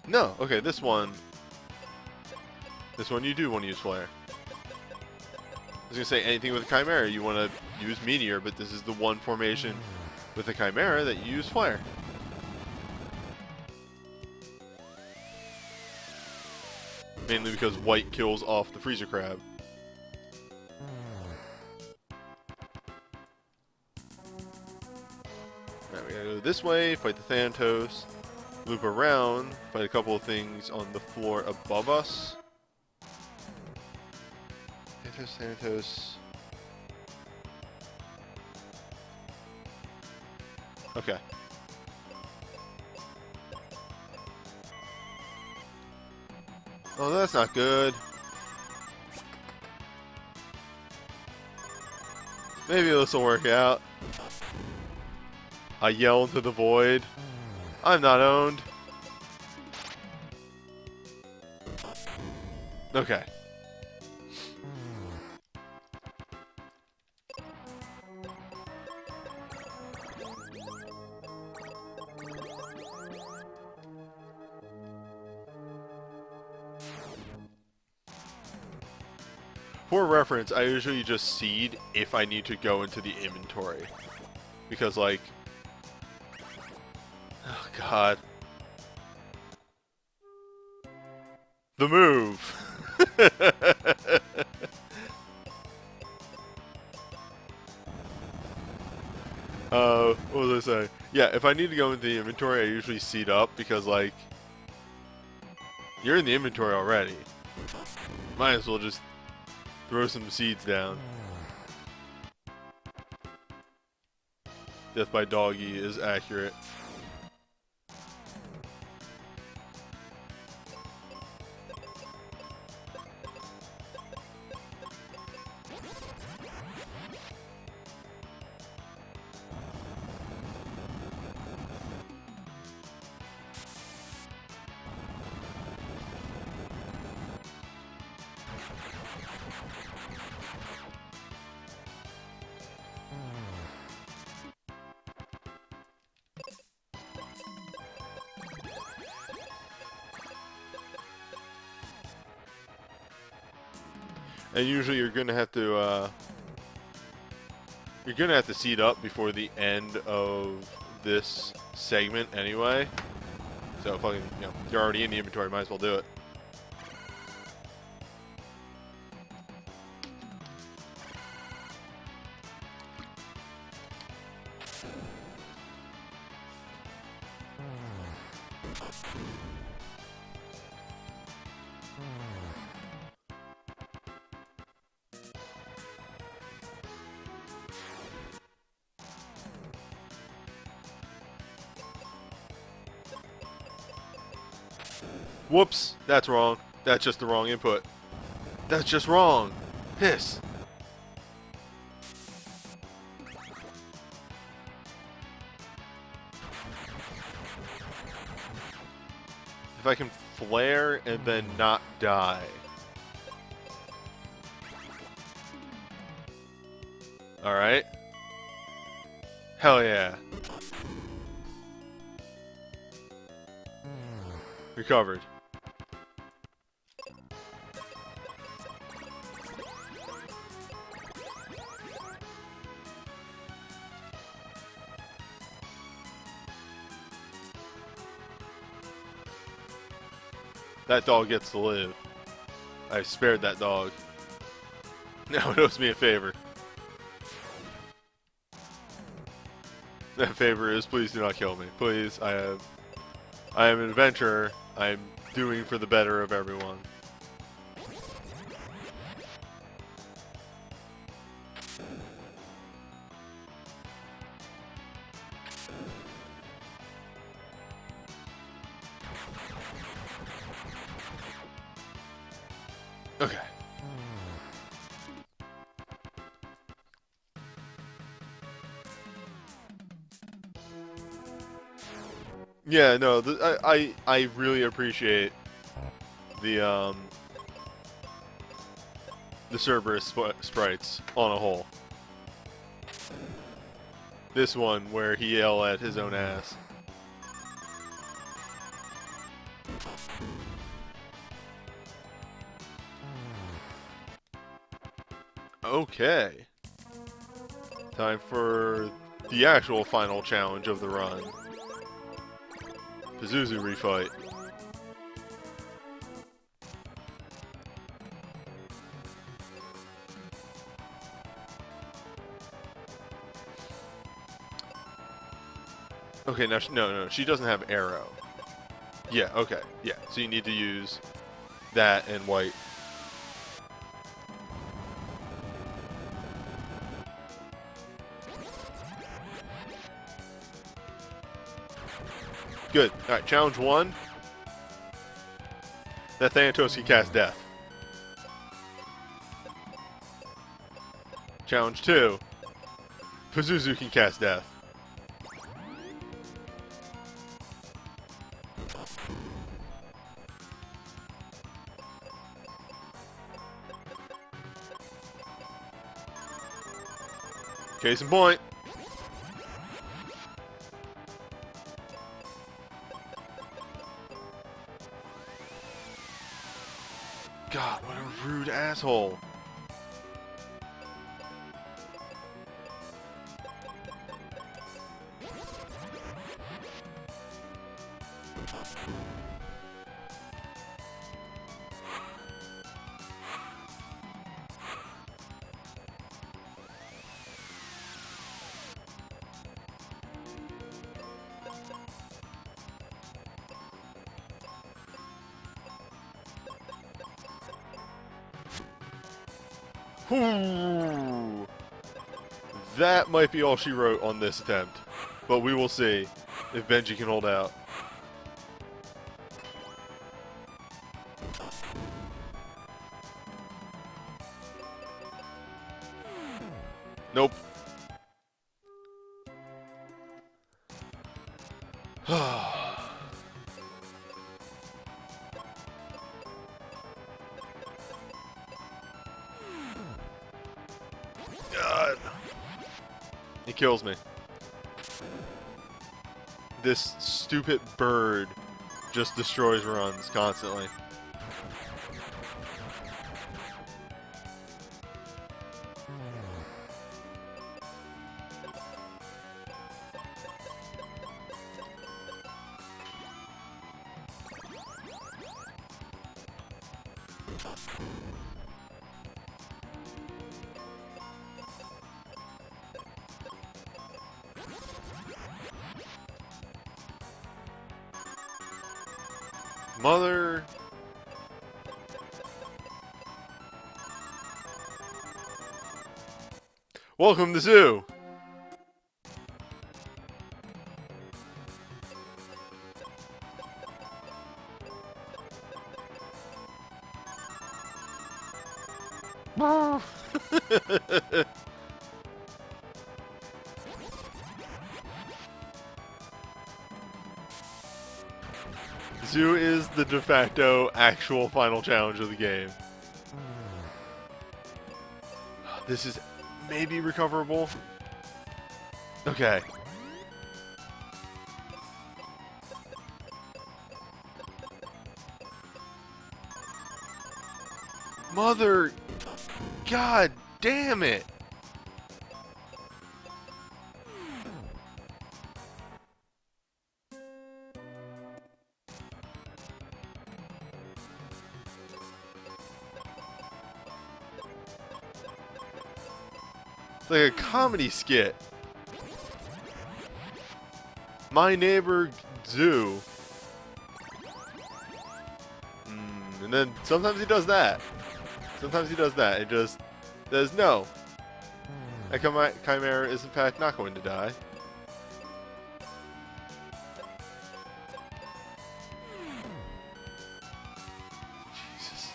No, okay, this one. This one you do want to use flare. I was gonna say anything with a chimera you want to use meteor, but this is the one formation with a chimera that you use flare. Mainly because white kills off the freezer crab. Now we gotta go this way, fight the Thanatos, loop around, fight a couple of things on the floor above us. Thanatos. Okay. Oh, that's not good. Maybe this will work out. I yell into the void. I'm not owned. Okay. For reference, I usually just seed if I need to go into the inventory. Because, like... Oh, God. The move! What was I saying? Yeah, if I need to go into the inventory, I usually seed up because, like... You're in the inventory already. Might as well just throw some seeds down. Death by doggy is accurate. And usually you're gonna have to seed up before the end of this segment anyway. So fucking, you know, you're already in the inventory, might as well do it. Whoops, that's wrong. That's just the wrong input. That's just wrong. Piss. If I can flare and then not die. Alright. Hell yeah. Recovered. That dog gets to live. I spared that dog. Now it owes me a favor. That favor is, please do not kill me. Please, I am an adventurer. I am doing for the better of everyone. Okay. Yeah, no, I really appreciate the Cerberus sprites on a whole. This one where he yelled at his own ass. Okay. Time for the actual final challenge of the run. Pazuzu refight. Okay, now no, she doesn't have arrow. Yeah, okay, yeah. So you need to use that and white. Good. Alright, challenge 1. That Thanatos can cast death. Challenge 2. Pazuzu can cast death. Case in point. God, what a rude asshole. Whew. That might be all she wrote on this attempt, but we will see if Benji can hold out. Nope. God. He kills me. This stupid bird just destroys runs constantly. Mother. Welcome to zoo. Zoo is the de facto actual final challenge of the game. This is maybe recoverable. Okay. Mother... God damn it! It's like a comedy skit. My neighbor Zoo. And then sometimes he does that. Sometimes he does that. It just says no. That Chimera is in fact not going to die. Jesus.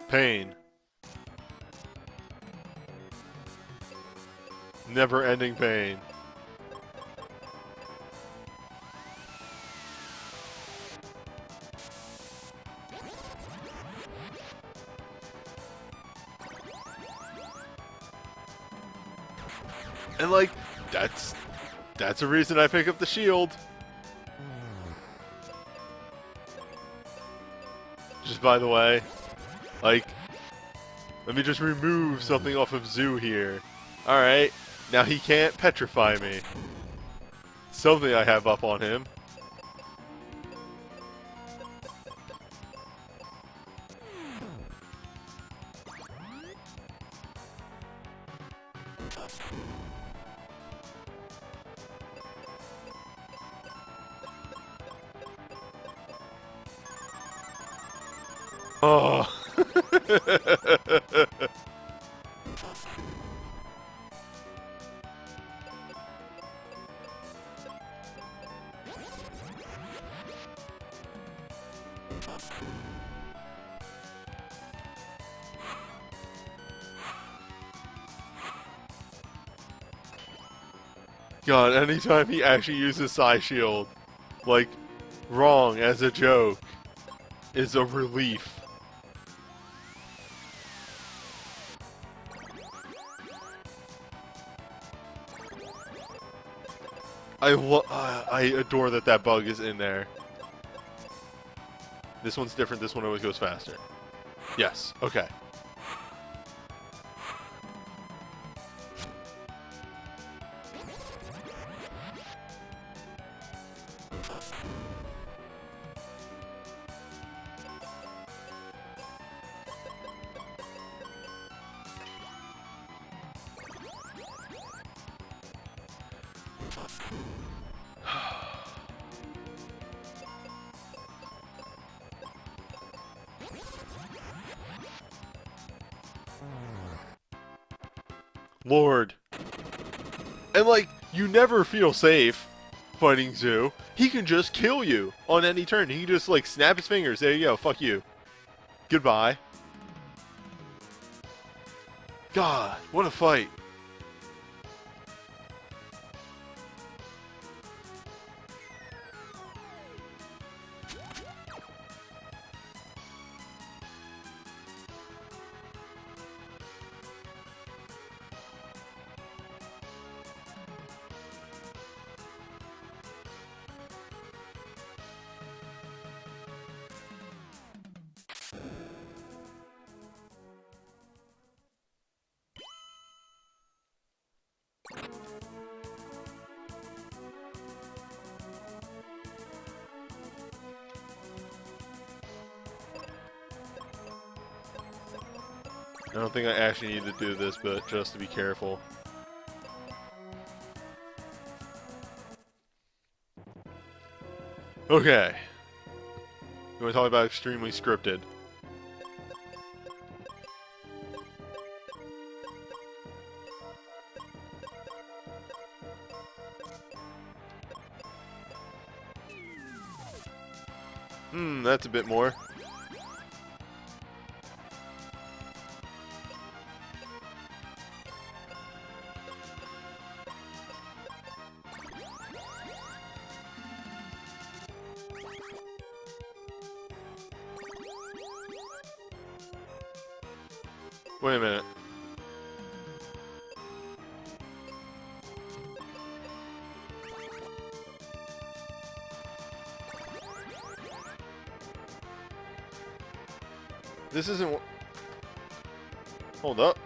Pain. Never-ending pain. And like, that's a reason I pick up the shield. Just by the way, like, let me just remove something off of Zoo here. Alright, now he can't petrify me. Something I have up on him. Oh. God, anytime he actually uses Psy Shield, like, wrong as a joke, is a relief. I adore that bug is in there. This one's different. This one always goes faster. Yes. Okay. Lord. And like, you never feel safe fighting Zoo. He can just kill you on any turn. He can just like snap his fingers. There you go. Fuck you. Goodbye. God, what a fight. I don't think I actually need to do this, but just to be careful. Okay. You want to talk about extremely scripted? That's a bit more. Wait a minute. This isn't... Hold up.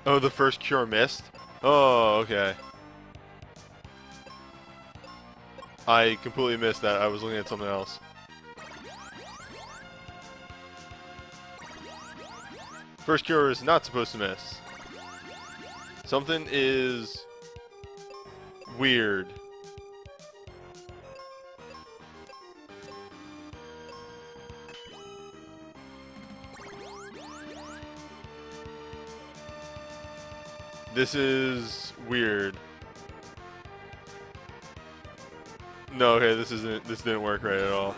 Oh, the first cure missed? Oh, okay. I completely missed that. I was looking at something else. First cure is not supposed to miss. Something is weird. This is weird. No, okay, this didn't work right at all.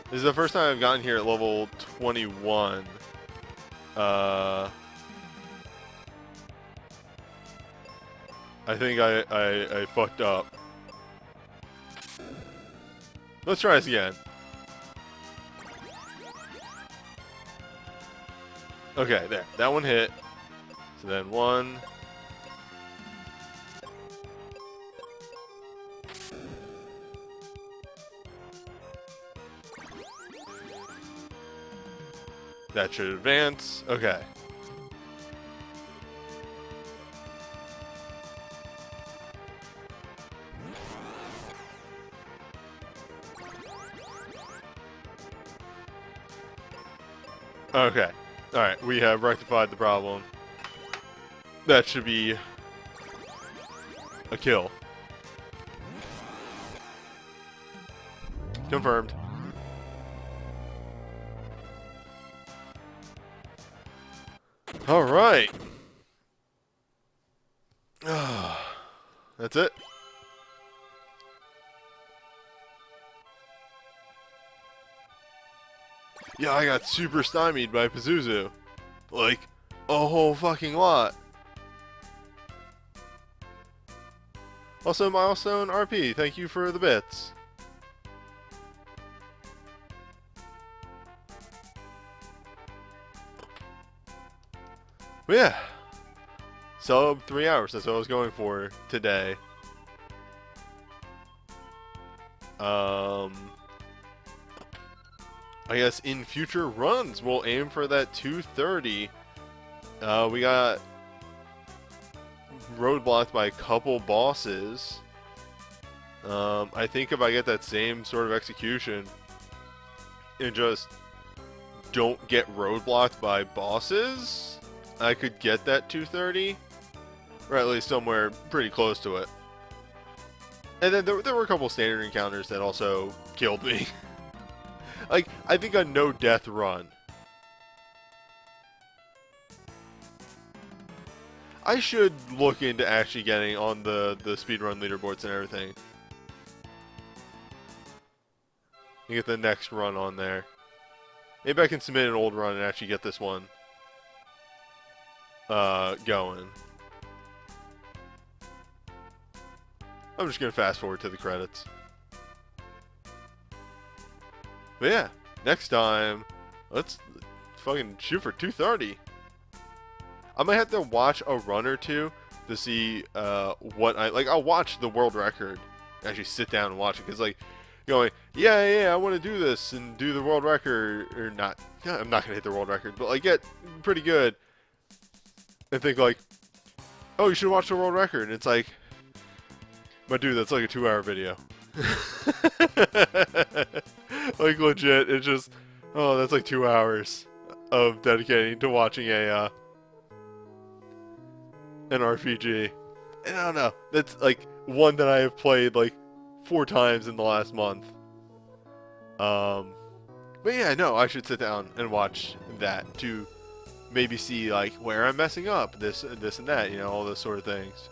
This is the first time I've gotten here at level 21. I think I fucked up. Let's try this again. Okay, there. That one hit. So then one. That should advance. Okay. Okay. Alright, we have rectified the problem. That should be a kill. Confirmed. Alright. That's it. Yeah, I got super stymied by Pazuzu. Like, a whole fucking lot. Also, Milestone RP, thank you for the bits. But yeah. Sub 3 hours, that's what I was going for today. I guess in future runs, we'll aim for that 230. We got roadblocked by a couple bosses. I think if I get that same sort of execution and just don't get roadblocked by bosses, I could get that 230. Or at least somewhere pretty close to it. And then there were a couple standard encounters that also killed me. Like, I think a no-death run. I should look into actually getting on the speedrun leaderboards and everything. You get the next run on there. Maybe I can submit an old run and actually get this one going. I'm just gonna fast forward to the credits. But yeah, next time, let's fucking shoot for 230. I might have to watch a run or two to see what I'll watch the world record. Actually sit down and watch it, because like going, yeah, I want to do this and do the world record, or not. I'm not gonna hit the world record, but like get pretty good, and think like, oh, you should watch the world record. And it's like, my dude, that's like a 2-hour video. Like legit, it's just, oh, that's like 2 hours of dedicating to watching a an RPG. And I don't know, that's like one that I have played like 4 times in the last month. But yeah, no, I should sit down and watch that to maybe see like where I'm messing up, this and that, you know, all those sort of things.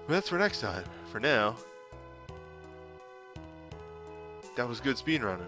But that's for next time. For now, that was good speedrunning.